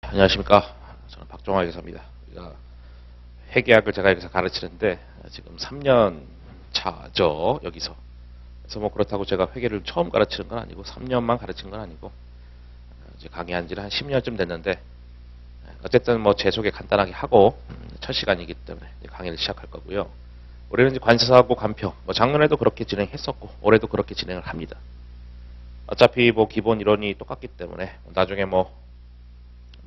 안녕하십니까. 저는 박종화 회사입니다. 회계학을 제가 여기서 가르치는데 지금 3년 차죠, 여기서. 그래서 뭐 그렇다고 제가 회계를 처음 가르치는 건 아니고 3년만 가르친 건 아니고 이제 강의한 지는 한 10년쯤 됐는데 어쨌든 뭐 제 소개 간단하게 하고 첫 시간이기 때문에 강의를 시작할 거고요. 올해는 이제 관세사하고 간평, 뭐 작년에도 그렇게 진행했었고 올해도 그렇게 진행을 합니다. 어차피 뭐 기본 이론이 똑같기 때문에 나중에 뭐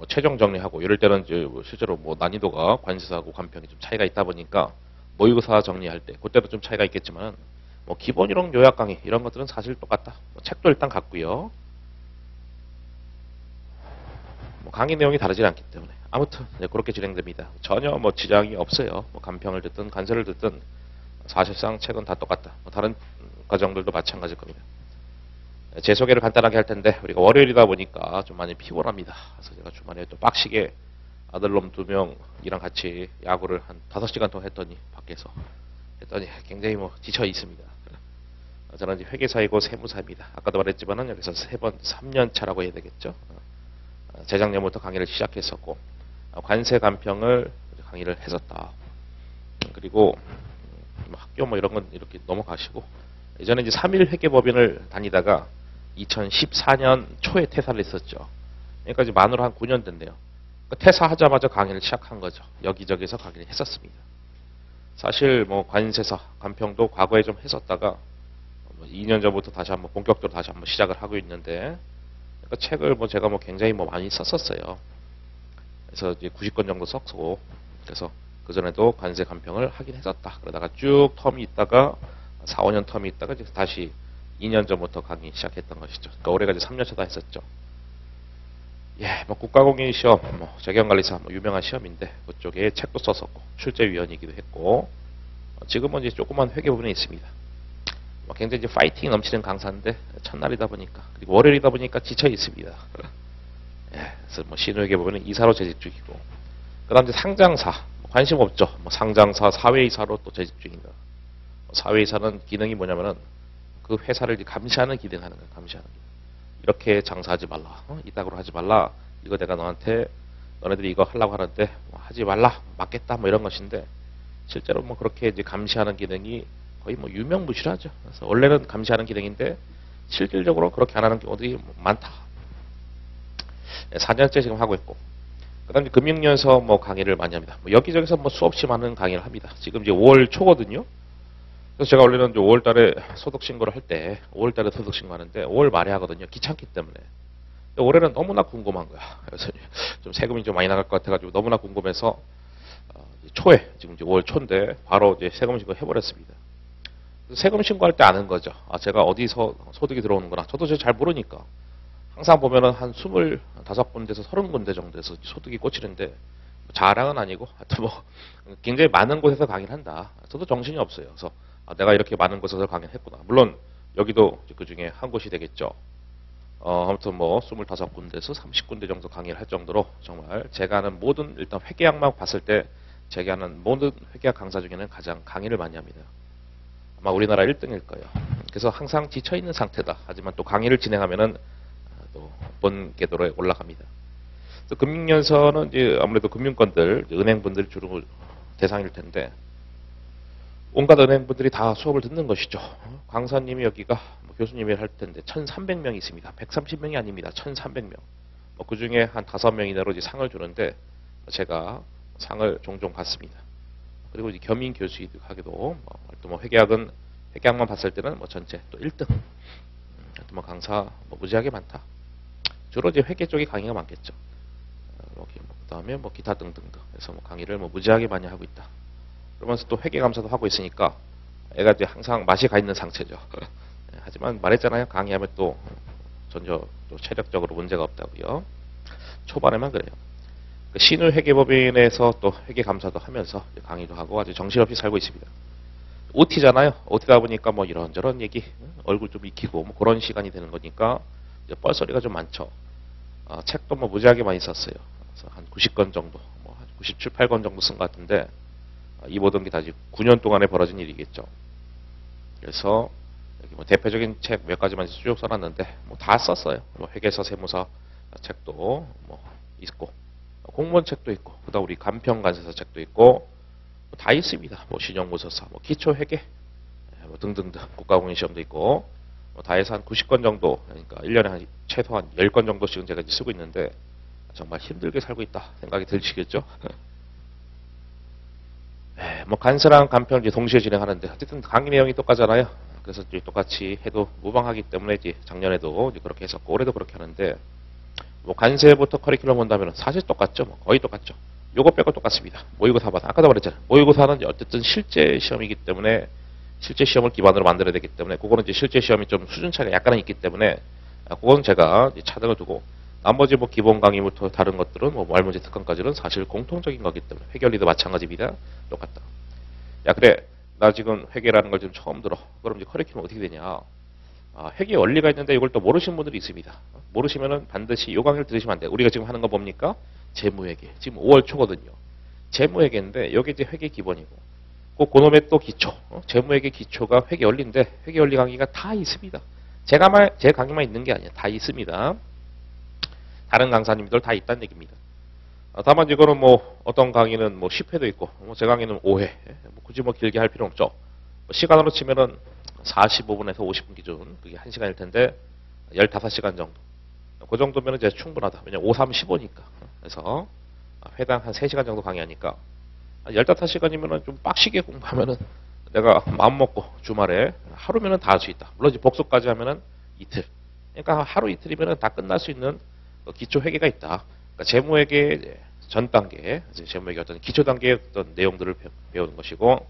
최종 정리하고 이럴 때는 이제 실제로 뭐 난이도가 관세사하고 간평이 좀 차이가 있다 보니까 모의고사 정리할 때 그때도 좀 차이가 있겠지만 뭐 기본 이론 요약 강의 이런 것들은 사실 똑같다. 뭐 책도 일단 같고요. 뭐 강의 내용이 다르지 않기 때문에 아무튼 그렇게 진행됩니다. 전혀 뭐 지장이 없어요. 뭐 간평을 듣든 관세를 듣든 사실상 책은 다 똑같다. 뭐 다른 과정들도 마찬가지일 겁니다. 제 소개를 간단하게 할 텐데 우리가 월요일이다 보니까 좀 많이 피곤합니다. 그래서 제가 주말에 또 빡시게 아들놈 2명이랑 같이 야구를 한 5시간 동안 했더니 밖에서 했더니 굉장히 뭐 지쳐 있습니다. 저는 이제 회계사이고 세무사입니다. 아까도 말했지만은 여기서 3년 차라고 해야 되겠죠. 재작년부터 강의를 시작했었고 관세 간평을 강의를 했었다. 그리고 학교 뭐 이런 건 이렇게 넘어가시고 예전에 이제 3일 회계법인을 다니다가 2014년 초에 퇴사를 했었죠. 그러니까 이제 만으로 한 9년 됐네요. 퇴사하자마자 강의를 시작한 거죠. 여기저기서 강의를 했었습니다. 사실 뭐 관세사, 간평도 과거에 좀 했었다가 2년 전부터 다시 한번 본격적으로 다시 한번 시작을 하고 있는데 그러니까 책을 뭐 제가 뭐 굉장히 뭐 많이 썼었어요. 그래서 이제 90권 정도 썼고 그래서 그 전에도 관세 간평을 하긴 했었다. 그러다가 쭉 텀이 있다가 4, 5년 텀이 있다가 이제 다시 2년 전부터 강의 시작했던 것이죠. 그러니까 올해가 이제 3년 차다 했었죠. 예, 뭐 국가공인 시험, 뭐 재경관리사 뭐 유명한 시험인데 그쪽에 책도 썼었고 출제위원이기도 했고 지금은 이제 조그만 회계 부분에 있습니다. 뭐 굉장히 이제 파이팅 넘치는 강사인데 첫날이다 보니까 그리고 월요일이다 보니까 지쳐 있습니다. 예, 그래서 뭐 신회계 부분은 이사로 재직 중이고 그다음 이제 상장사 관심 없죠. 뭐 상장사, 사회이사로 또 재직 중입니다. 사회이사는 기능이 뭐냐면은 그 회사를 감시하는 기능하는 거예요. 감시하는 기능. 이렇게 장사하지 말라. 이따구로 하지 말라. 이거 내가 너네들이 이거 하려고 하는데 뭐 하지 말라. 맞겠다. 뭐 이런 것인데 실제로 뭐 그렇게 이제 감시하는 기능이 거의 뭐 유명무실하죠. 그래서 원래는 감시하는 기능인데 실질적으로 그렇게 안 하는 경우들이 많다. 4년째 지금 하고 있고. 그다음에 금융연서 뭐 강의를 많이 합니다. 뭐 여기저기서 뭐 수없이 많은 강의를 합니다. 지금 이제 5월 초거든요. 그래서 제가 원래는 5월 달에 소득 신고를 할 때 5월 달에 소득 신고하는데 5월 말에 하거든요. 귀찮기 때문에. 근데 올해는 너무나 궁금한 거야. 그래서 좀 세금이 좀 많이 나갈 것 같아가지고 너무나 궁금해서 초에 지금 이제 5월 초인데 바로 이제 세금 신고 해버렸습니다. 세금 신고할 때 아는 거죠. 아 제가 어디서 소득이 들어오는구나. 저도 잘 모르니까. 항상 보면은 한 25군데에서 30군데 정도에서 소득이 꽂히는데 자랑은 아니고 하여튼 뭐 굉장히 많은 곳에서 강의를 한다. 저도 정신이 없어요. 그래서 내가 이렇게 많은 곳에서 강의를 했구나. 물론 여기도 그 중에 한 곳이 되겠죠. 아무튼 뭐 25군데에서 30군데 정도 강의를 할 정도로 정말 제가 하는 모든 일단 회계학만 봤을 때 제가 하는 모든 회계학 강사 중에는 가장 강의를 많이 합니다. 아마 우리나라 1등일 거예요. 그래서 항상 지쳐있는 상태다. 하지만 또 강의를 진행하면은 또 본궤도로 올라갑니다. 금융연서는 이제 아무래도 금융권들, 은행분들이 주로 대상일 텐데 온갖 은행분들이 다 수업을 듣는 것이죠. 강사님이 여기가 뭐 교수님이 할 텐데 1,300명이 있습니다. 130명이 아닙니다. 1,300명. 뭐 그 중에 한 5명 이내로 이제 상을 주는데 제가 상을 종종 받습니다. 그리고 이제 겸임 교수하기도 또 뭐 회계학만 봤을 때는 뭐 전체 또 1등. 또 뭐 강사 뭐 무지하게 많다. 주로 이제 회계 쪽이 강의가 많겠죠. 그다음에 뭐 기타 등등등. 그래서 뭐 강의를 뭐 무지하게 많이 하고 있다. 그러면서 또 회계 감사도 하고 있으니까 애가 이제 항상 맛이 가 있는 상태죠. 하지만 말했잖아요. 강의하면 또 전혀 또 체력적으로 문제가 없다고요. 초반에만 그래요. 그 신우 회계법인에서 또 회계 감사도 하면서 강의도 하고 아주 정신없이 살고 있습니다. OT잖아요. OT다 보니까 뭐 이런저런 얘기, 얼굴 좀 익히고 뭐 그런 시간이 되는 거니까 이제 뻘소리가 좀 많죠. 책도 뭐 무지하게 많이 썼어요. 그래서 한 90권 정도, 뭐 97, 8권 정도 쓴 것 같은데 이 모든 게 다 9년 동안에 벌어진 일이겠죠. 그래서 여기 뭐 대표적인 책 몇 가지만 쭉 써놨는데 뭐 다 썼어요. 뭐 회계사, 세무사 책도 뭐 있고 공무원 책도 있고, 그다음 우리 간평관세사 책도 있고, 뭐 다 있습니다. 뭐 신용무서사, 뭐 기초회계, 뭐 등등등 국가공인시험도 있고, 뭐 다 해서 한 90건 정도, 그러니까 1년에 한 최소한 10건 정도씩은 제가 쓰고 있는데 정말 힘들게 살고 있다 생각이 들시겠죠? 네, 뭐 간세랑 간평 이제 동시에 진행하는데 어쨌든 강의 내용이 똑같잖아요. 그래서 이제 똑같이 해도 무방하기 때문에 이제 작년에도 이제 그렇게 했었고 올해도 그렇게 하는데 뭐 간세부터 커리큘럼 본다면 사실 똑같죠. 뭐 거의 똑같죠. 요거 빼고 똑같습니다. 모의고사마다 아까도 말했잖아요. 모의고사는 어쨌든 실제 시험이기 때문에 실제 시험을 기반으로 만들어야 되기 때문에 그거는 이제 실제 시험이 좀 수준 차이가 약간은 있기 때문에 그건 제가 차등을 두고 나머지 뭐 기본 강의부터 다른 것들은 뭐 말문제 특강까지는 사실 공통적인 거기 때문에 회계원리도 마찬가지입니다. 똑같다. 야 그래 나 지금 회계라는 걸 지금 처음 들어. 그럼 이제 커리큘럼 어떻게 되냐? 회계 원리가 있는데 이걸 또 모르시는 분들이 있습니다. 모르시면은 반드시 이 강의를 들으시면 안 돼요. 우리가 지금 하는 거 뭡니까? 재무회계. 지금 5월 초거든요. 재무회계인데 여기 이제 회계 기본이고 그놈의 또 기초. 재무회계 기초가 회계 원리인데 회계 원리 강의가 다 있습니다. 제 강의만 있는 게 아니에요. 다 있습니다. 다른 강사님들 다 있다는 얘기입니다. 다만 이거는 뭐 어떤 강의는 뭐 10회도 있고 뭐 제 강의는 5회. 뭐 굳이 뭐 길게 할 필요 없죠. 시간으로 치면은 45분에서 50분 기준 그게 1시간일 텐데 15시간 정도. 그 정도면 이제 충분하다. 왜냐면 5, 3, 15니까. 그래서 회당 한 3시간 정도 강의하니까 15시간이면은 좀 빡시게 공부하면은 내가 마음 먹고 주말에 하루면은 다 할 수 있다. 물론 이제 복습까지 하면은 이틀. 그러니까 하루 이틀이면은 다 끝날 수 있는 기초 회계가 있다. 그러니까 재무회계 전 단계, 재무회계 어떤 기초 단계의 어떤 내용들을 배우는 것이고,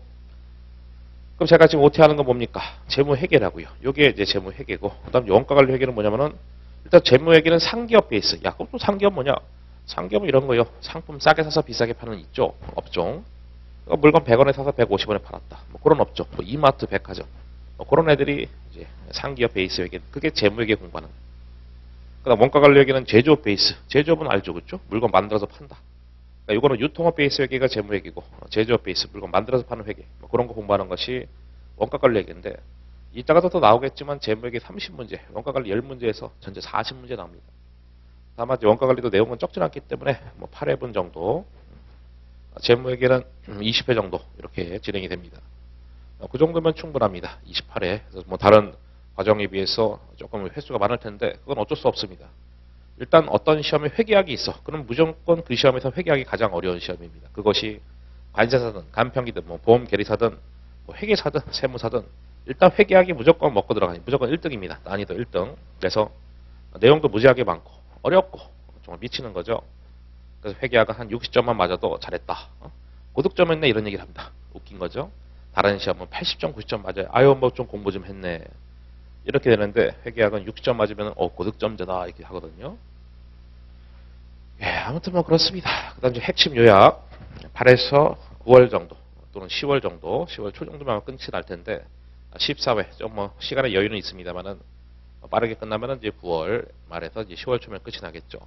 그럼 제가 지금 OT 하는 건 뭡니까? 재무회계라고요. 요게 이제 재무회계고, 그다음 원가관리 회계는 뭐냐면은 일단 재무회계는 상기업 베이스. 야, 그럼 또 상기업 뭐냐? 상기업은 이런 거요. 상품 싸게 사서 비싸게 파는 있죠. 업종. 물건 100원에 사서 150원에 팔았다. 뭐 그런 업종. 뭐 이마트, 백화점. 뭐 그런 애들이 이제 상기업 베이스 회계. 그게 재무회계 공부하는 거예요. 그다음 원가관리 회계는 제조업 베이스. 제조업은 알죠, 그렇죠? 물건 만들어서 판다. 그러니까 이거는 유통업 베이스 회계가 재무회계고, 제조업 베이스 물건 만들어서 파는 회계. 뭐 그런 거 공부하는 것이 원가관리 회계인데, 이따가도 또 나오겠지만 재무회계 30문제, 원가관리 10문제에서 전체 40문제 나옵니다. 다만 원가관리도 내용은 적지 않기 때문에 뭐 8회분 정도, 재무회계는 20회 정도 이렇게 진행이 됩니다. 그 정도면 충분합니다. 28회. 그래서 뭐 다른 과정에 비해서 조금 횟수가 많을 텐데 그건 어쩔 수 없습니다. 일단 어떤 시험에 회계학이 있어. 그럼 무조건 그 시험에서 회계학이 가장 어려운 시험입니다. 그것이 관세사든 간평이든 뭐 보험 계리사든 뭐 회계사든 세무사든 일단 회계학이 무조건 먹고 들어가니 무조건 1등입니다. 난이도 1등. 그래서 내용도 무지하게 많고 어렵고 정말 미치는 거죠. 그래서 회계학은 한 60점만 맞아도 잘했다. 고득점 했네 이런 얘기를 합니다. 웃긴 거죠. 다른 시험은 80점, 90점 맞아요. 아유 뭐 좀 공부 좀 했네. 이렇게 되는데 회계학은 60점 맞으면 고득점자다 이렇게 하거든요. 예, 아무튼 뭐 그렇습니다. 그다음 이제 핵심 요약 8에서 9월 정도 또는 10월 정도, 10월 초 정도면 끝이 날 텐데 14회 좀 뭐 시간의 여유는 있습니다만은 빠르게 끝나면은 이제 9월 말에서 이제 10월 초면 끝이 나겠죠.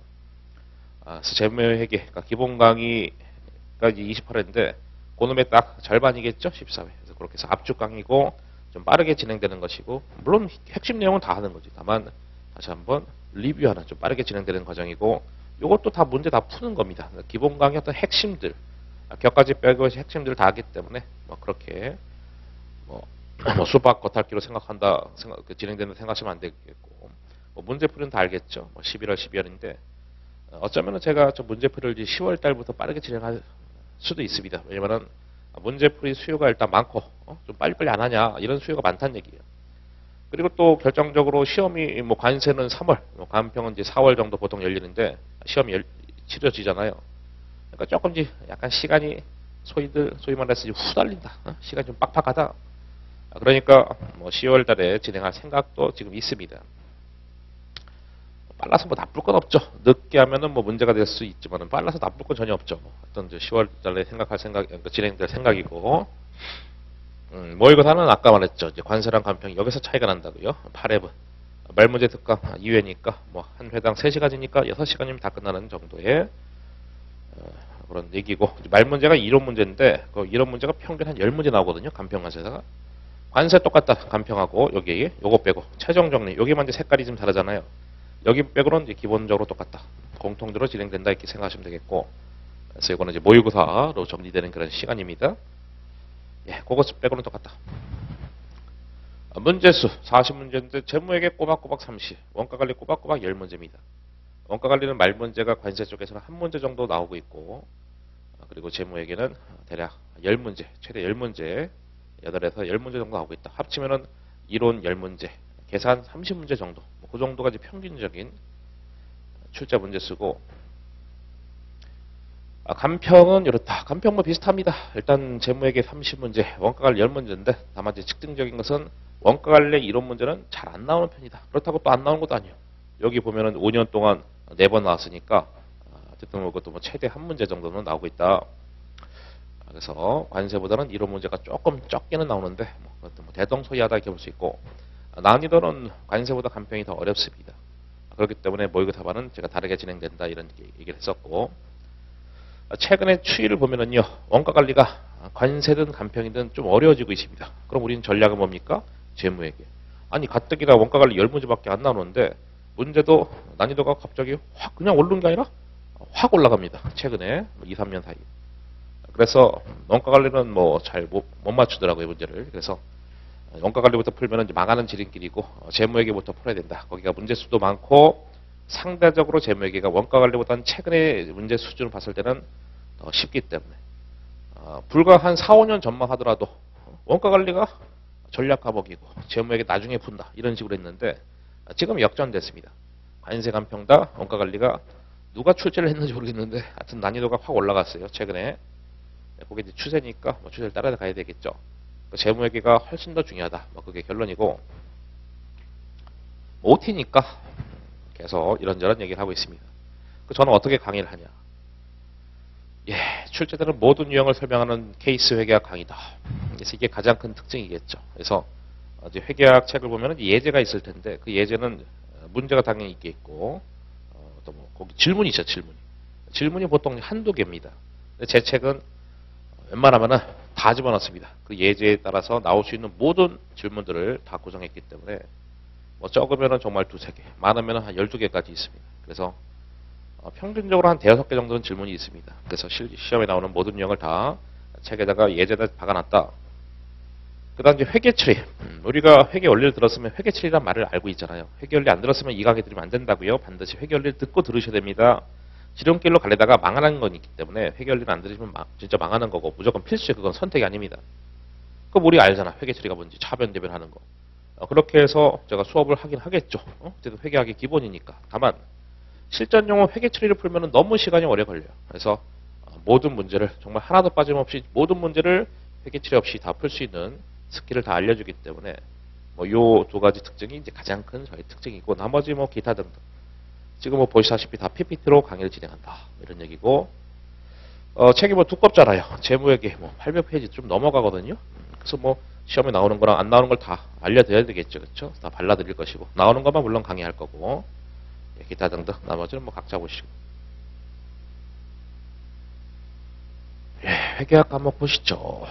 그래서 재무회계 그러니까 기본 강의가 이제 28회인데 그놈의 딱 절반이겠죠, 14회. 그래서 그렇게 해서 압축 강의고. 좀 빠르게 진행되는 것이고 물론 핵심 내용은 다 하는 거지. 다만 다시 한번 리뷰하는 좀 빠르게 진행되는 과정이고 이것도 다 문제 다 푸는 겁니다. 기본 강의 어떤 핵심들 몇 가지 빼고 핵심들을 다 하기 때문에 뭐 그렇게 뭐 수박 겉핥기로 진행되는 생각하시면 안 되겠고 뭐 문제풀이는 다 알겠죠. 뭐 11월 12월인데 어쩌면은 제가 좀 문제풀이를 10월 달부터 빠르게 진행할 수도 있습니다. 왜냐면은 문제풀이 수요가 일단 많고 좀 빨리빨리 안 하냐 이런 수요가 많다는 얘기예요. 그리고 또 결정적으로 시험이 뭐 관세는 3월, 뭐 간평은 이제 4월 정도 보통 열리는데 시험이 치러지잖아요. 그러니까 조금 이제 약간 시간이 소위 말해서 후달린다. 시간이 좀 빡빡하다. 그러니까 뭐 10월 달에 진행할 생각도 지금 있습니다. 빨라서 뭐 나쁠 건 없죠. 늦게 하면은 뭐 문제가 될 수 있지만 빨라서 나쁠 건 전혀 없죠. 어떤 10월 달에 진행될 생각이고, 모의고사는 아까 말했죠. 이제 관세랑 간평이 여기서 차이가 난다고요. 8회분. 말문제 특강 2회니까 뭐 한 회당 3시간이니까 6시간이면 다 끝나는 정도의 그런 얘기고, 말문제가 이론 문제인데 그 이론 문제가 평균 한 10문제 나오거든요. 간평 관세사가. 관세 똑같다. 간평하고 여기 요거 빼고 최종 정리. 여기만 이제 색깔이 좀 다르잖아요. 여기 빼고는 이제 기본적으로 똑같다. 공통적으로 진행된다 이렇게 생각하시면 되겠고, 그래서 이거는 이제 모의고사로 정리되는 그런 시간입니다. 예, 그것 빼고는 똑같다. 문제수 40문제인데 재무회계 꼬박꼬박 30, 원가관리 꼬박꼬박 10문제입니다. 원가관리는 말문제가 관세 쪽에서는 한 문제 정도 나오고 있고, 그리고 재무회계는 대략 10문제, 최대 10문제, 8에서 10문제 정도 나오고 있다. 합치면은 이론 10문제, 계산 30문제 정도, 그 정도가 이제 평균적인 출제 문제수고, 간평은 이렇다. 간평 뭐 비슷합니다. 일단 재무회계 30문제, 원가관리 10문제인데 다만 이제 특징적인 것은 원가관리 이론 문제는 잘 안 나오는 편이다. 그렇다고 또 안 나오는 것도 아니에요. 여기 보면은 5년 동안 4번 나왔으니까 어쨌든 그것도 뭐 최대 한 문제 정도는 나오고 있다. 그래서 관세보다는 이론 문제가 조금 적게는 나오는데 그것도 뭐 대동소이하다 이렇게 볼 수 있고, 난이도는 관세보다 간평이 더 어렵습니다. 그렇기 때문에 모의고사반은 제가 다르게 진행된다 이런 얘기를 했었고, 최근에 추이를 보면은요, 원가관리가 관세든 간평이든 좀 어려워지고 있습니다. 그럼 우리는 전략은 뭡니까? 재무회계. 아니 가뜩이나 원가관리 10문제밖에 안 나오는데 문제도 난이도가 갑자기 확 그냥 오르는 게 아니라 확 올라갑니다. 최근에 2, 3년 사이. 그래서 원가관리는 뭐 잘 못 맞추더라고요, 문제를. 그래서 원가관리부터 풀면 이제 망하는 지름길이고, 재무회계부터 풀어야 된다. 거기가 문제수도 많고 상대적으로 재무회계가 원가관리보다는 최근에 문제 수준을 봤을 때는 더 쉽기 때문에 불과 한 4, 5년 전만 하더라도 원가관리가 전략 과목이고 재무회계 나중에 푼다 이런 식으로 했는데 지금 역전됐습니다. 관세 간평다 원가관리가 누가 출제를 했는지 모르겠는데 하여튼 난이도가 확 올라갔어요. 최근에. 그게 이제 추세니까 뭐 추세를 따라가야 되겠죠. 재무회계가 훨씬 더 중요하다. 뭐 그게 결론이고, OT니까 계속 이런저런 얘기를 하고 있습니다. 저는 어떻게 강의를 하냐. 예, 출제되는 모든 유형을 설명하는 케이스 회계학 강의다. 그래서 이게 가장 큰 특징이겠죠. 그래서 이제 회계학 책을 보면 예제가 있을 텐데 그 예제는 문제가 당연히 있겠고, 또 뭐 거기 질문이 있죠. 질문이 보통 한두 개입니다. 근데 제 책은 웬만하면은 다 집어넣습니다. 그 예제에 따라서 나올 수 있는 모든 질문들을 다 구성했기 때문에 뭐 적으면은 정말 2, 3개, 많으면은 한 12개까지 있습니다. 그래서 평균적으로 한 5개 정도는 질문이 있습니다. 그래서 시험에 나오는 모든 유형을 다 책에다가 예제에다 박아놨다. 그 다음 이제 회계처리. 우리가 회계 원리를 들었으면 회계처리란 말을 알고 있잖아요. 회계 원리 안 들었으면 이 강의 들으면 안 된다고요. 반드시 회계 원리를 듣고 들으셔야 됩니다. 지름길로 가려다가 망하는 건 있기 때문에 회계 원리를 안 들으시면 진짜 망하는 거고 무조건 필수예요. 그건 선택이 아닙니다. 그럼 우리 알잖아. 회계처리가 뭔지, 차변, 대변하는 거. 그렇게 해서 제가 수업을 하긴 하겠죠. 어쨌든 회계학이 기본이니까. 다만 실전 용어 회계처리를 풀면 너무 시간이 오래 걸려요. 그래서 모든 문제를 정말 하나도 빠짐없이 모든 문제를 회계처리 없이 다 풀 수 있는 스킬을 다 알려주기 때문에 뭐 요 2가지 특징이 이제 가장 큰 저희 특징이고, 나머지 뭐 기타 등등 지금 뭐 보시다시피 다 PPT로 강의를 진행한다 이런 얘기고, 책이 뭐 두껍잖아요. 재무회계 뭐 800페이지 좀 넘어가거든요. 그래서 뭐 시험에 나오는 거랑 안 나오는 걸 다 알려드려야 되겠죠. 그렇죠? 다 발라드릴 것이고, 나오는 것만 물론 강의할 거고, 기타 등등 나머지는 뭐 각자 보시고. 예, 회계학 과목 보시죠.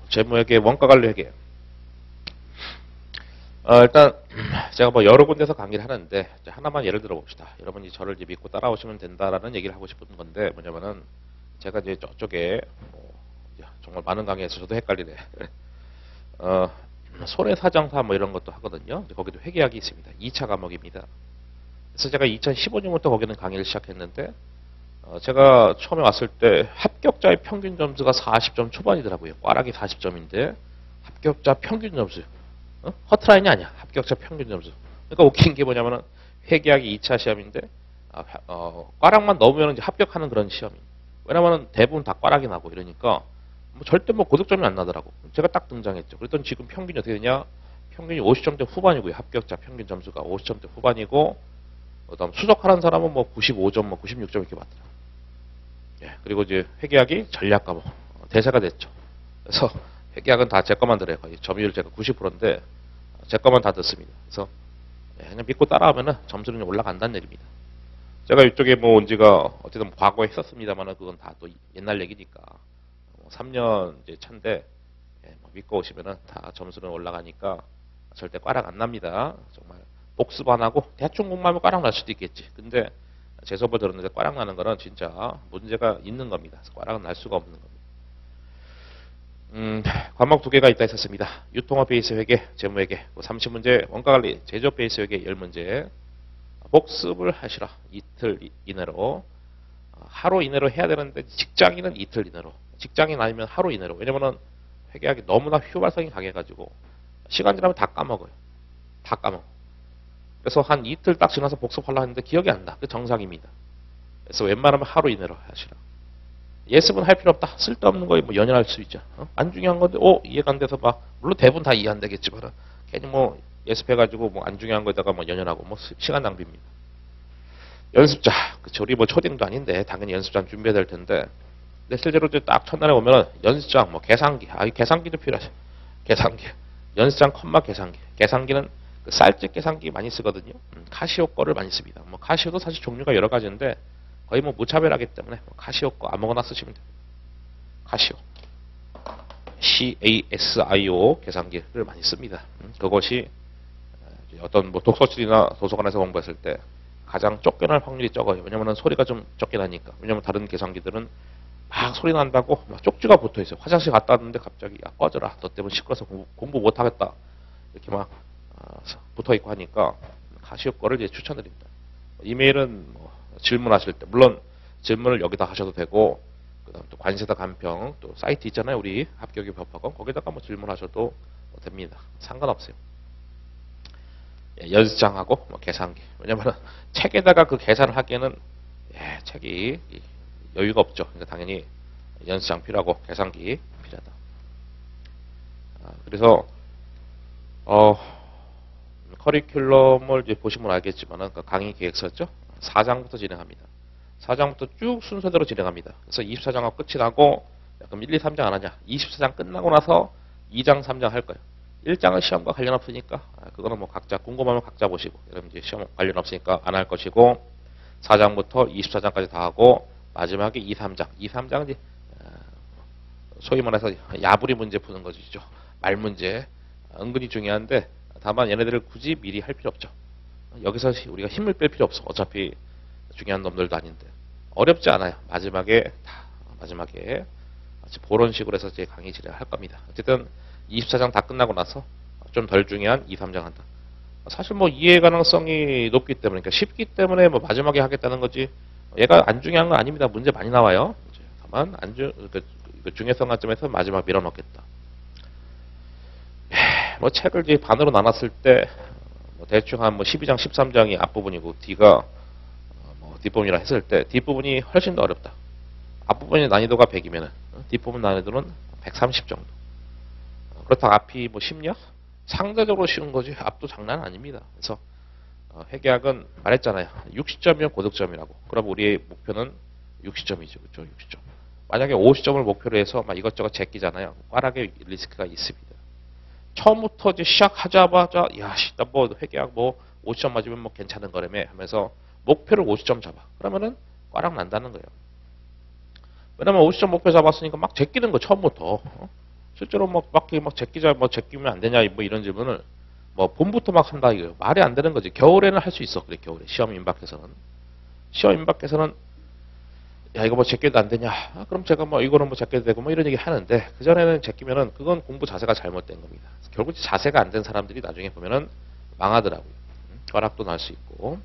재무회계, 원가관리 회계. 일단 제가 뭐 여러 군데서 강의를 하는데 하나만 예를 들어 봅시다. 여러분이 저를 이제 믿고 따라오시면 된다라는 얘기를 하고 싶은 건데, 뭐냐면은 제가 이제 저쪽에 뭐 정말 많은 강의에서 저도 헷갈리네. 손해사정사 뭐 이런 것도 하거든요. 거기도 회계학이 있습니다. 2차 과목입니다. 그래서 제가 2015년부터 거기는 강의를 시작했는데, 제가 처음에 왔을 때 합격자의 평균 점수가 40점 초반이더라고요. 꽈락이 40점인데 합격자 평균 점수, 허트라인이 아니야. 합격자 평균 점수. 그러니까 웃긴 게 뭐냐면은 회계학이 2차 시험인데 꽈락만 넣으면 이제 합격하는 그런 시험이. 왜냐면은 대부분 다 꽈락이 나고 이러니까 뭐 절대 뭐 고득점이 안 나더라고. 제가 딱 등장했죠. 그랬더니 지금 평균이 어떻게 되냐? 평균이 50점대 후반이고요. 합격자 평균 점수가 50점대 후반이고, 그다음 수석하는 사람은 뭐 95점, 뭐 96점 이렇게 받더라고요. 예, 그리고 이제 회계학이 전략 과목 대세가 됐죠. 그래서 회계학은 다 제 것만 들어요. 거의 점유율 제가 90%인데 제 것만 다 듣습니다. 그래서 그냥 믿고 따라하면은 점수는 올라간다는 얘기입니다. 제가 이쪽에 뭐 온 지가 어쨌든 과거에 했었습니다만은 그건 다 또 옛날 얘기니까 3년 이제 차인데, 뭐 믿고 오시면은 다 점수는 올라가니까 절대 꽈락 안 납니다. 정말 복습 안 하고 대충 공부하면 꽈락 날 수도 있겠지. 근데 제 수업을 들었는데 꽈락 나는 거는 진짜 문제가 있는 겁니다. 꽈락은 날 수가 없는 겁니다. 과목 2개가 있다 했었습니다. 유통업 베이스 회계, 재무회계, 30문제, 원가관리, 제조업 베이스 회계 10문제. 복습을 하시라. 이틀 이내로. 하루 이내로 해야 되는데 직장인은 이틀 이내로. 직장인 아니면 하루 이내로. 왜냐면은 회계학이 너무나 휘발성이 강해가지고 시간 지나면 다 까먹어요. 다 까먹어. 그래서 한 이틀 딱 지나서 복습하려고 했는데 기억이 안 나. 그 정상입니다. 그래서 웬만하면 하루 이내로 하시라. 예습은 할 필요 없다. 쓸데없는 거에 뭐 연연할 수 있죠. 안 중요한 건데, 이해가 안 돼서 막, 물론 대부분 다 이해 안 되겠지만, 괜히 뭐, 예습해가지고 뭐 안 중요한 거에다가 뭐 연연하고 뭐 시간 낭비입니다. 연습자. 그쵸. 우리 뭐 초딩도 아닌데, 당연히 연습장 준비해야 될 텐데, 근데 실제로 이제 딱 첫날에 오면은 연습장, 뭐 계산기. 이 계산기도 필요하죠. 계산기. 연습장 컴마 계산기. 계산기는 그 쌀집 계산기 많이 쓰거든요. 카시오 거를 많이 씁니다. 뭐 카시오도 사실 종류가 여러 가지인데, 거의 뭐 무차별하기 때문에 카시오 거 아무거나 쓰시면 돼요. 카시오. CASIO 계산기를 많이 씁니다. 그것이 어떤 뭐 독서실이나 도서관에서 공부했을 때 가장 쫓겨날 확률이 적어요. 왜냐면 소리가 좀 적게 나니까. 왜냐면 다른 계산기들은 막 소리 난다고 막 쪽지가 붙어 있어요. 화장실 갔다 왔는데 갑자기 야 꺼져라. 너 때문에 시끄러워서 공부 못 하겠다. 이렇게 막 붙어 있고 하니까 카시오 거를 이제 추천드립니다. 이메일은 뭐 질문하실 때 물론 질문을 여기다 하셔도 되고 그다음 또 관세사 간평 또 사이트 있잖아요. 우리 합격의 법학원 거기다가 뭐 질문하셔도 됩니다. 상관없어요. 연습장하고 뭐 계산기. 왜냐면 책에다가 그 계산을 하기에는 책이 여유가 없죠. 그러니까 당연히 연습장 필요하고 계산기 필요하다. 그래서 커리큘럼을 이제 보시면 알겠지만은 그 강의 계획서죠. 4장부터 진행합니다. 4장부터 쭉 순서대로 진행합니다. 그래서 24장하고 끝이 나고 그럼 1, 2, 3장 안 하냐? 24장 끝나고 나서 2장, 3장 할 거예요. 1장은 시험과 관련 없으니까 그거는 뭐 각자 궁금하면 각자 보시고 여러분 이제 시험 관련 없으니까 안 할 것이고 4장부터 24장까지 다 하고 마지막에 2, 3장. 2, 3장은 이제 소위 말해서 야부리 문제 푸는 것이죠. 말 문제. 은근히 중요한데 다만 얘네들을 굳이 미리 할 필요 없죠. 여기서 우리가 힘을 뺄 필요 없어. 어차피 중요한 놈들도 아닌데 어렵지 않아요. 마지막에 마치 그런 식으로 해서 제 강의 진행할 겁니다. 어쨌든 24장 다 끝나고 나서 좀 덜 중요한 2, 3장 한다. 사실 뭐 이해 가능성이 높기 때문에 그러니까 쉽기 때문에 뭐 마지막에 하겠다는 거지 얘가 안 중요한 건 아닙니다. 문제 많이 나와요. 다만 그 중요성 관점에서 마지막 밀어넣겠다. 뭐 책을 이제 반으로 나눴을 때 뭐 대충 한 뭐 12장, 13장이 앞부분이고 D가 뭐 뒷부분이라 했을 때 뒷부분이 훨씬 더 어렵다. 앞부분의 난이도가 100이면은 뒷부분 난이도는 130 정도. 그렇다고 앞이 뭐 쉽냐? 상대적으로 쉬운 거지 앞도 장난 아닙니다. 그래서 회계학은 말했잖아요. 60점이면 고득점이라고. 그럼 우리의 목표는 60점이죠. 그렇죠? 60점. 만약에 50점을 목표로 해서 막 이것저것 제끼잖아요. 꽈락의 리스크가 있습니다. 처음부터 이제 시작하자마자 야, 나 뭐 회계학 뭐 50점 맞으면 뭐 괜찮은 거라며 하면서 목표를 50점 잡아. 그러면은 꽈락 난다는 거예요. 왜냐면 50점 목표 잡았으니까 막 제끼는 거 처음부터. 실제로 막 제끼면 안 되냐 뭐 이런 질문을 뭐 봄부터 막 한다 이거예요. 말이 안 되는 거지. 겨울에는 할 수 있어. 그래 겨울에 시험 임박해서는 야 이거 뭐 제껴도 안 되냐? 그럼 제가 뭐 이거는 뭐 제껴도 되고 뭐 이런 얘기 하는데 그 전에는 제끼면은 그건 공부 자세가 잘못된 겁니다. 결국 자세가 안 된 사람들이 나중에 보면은 망하더라고요. 꽈락도 날 수 있고.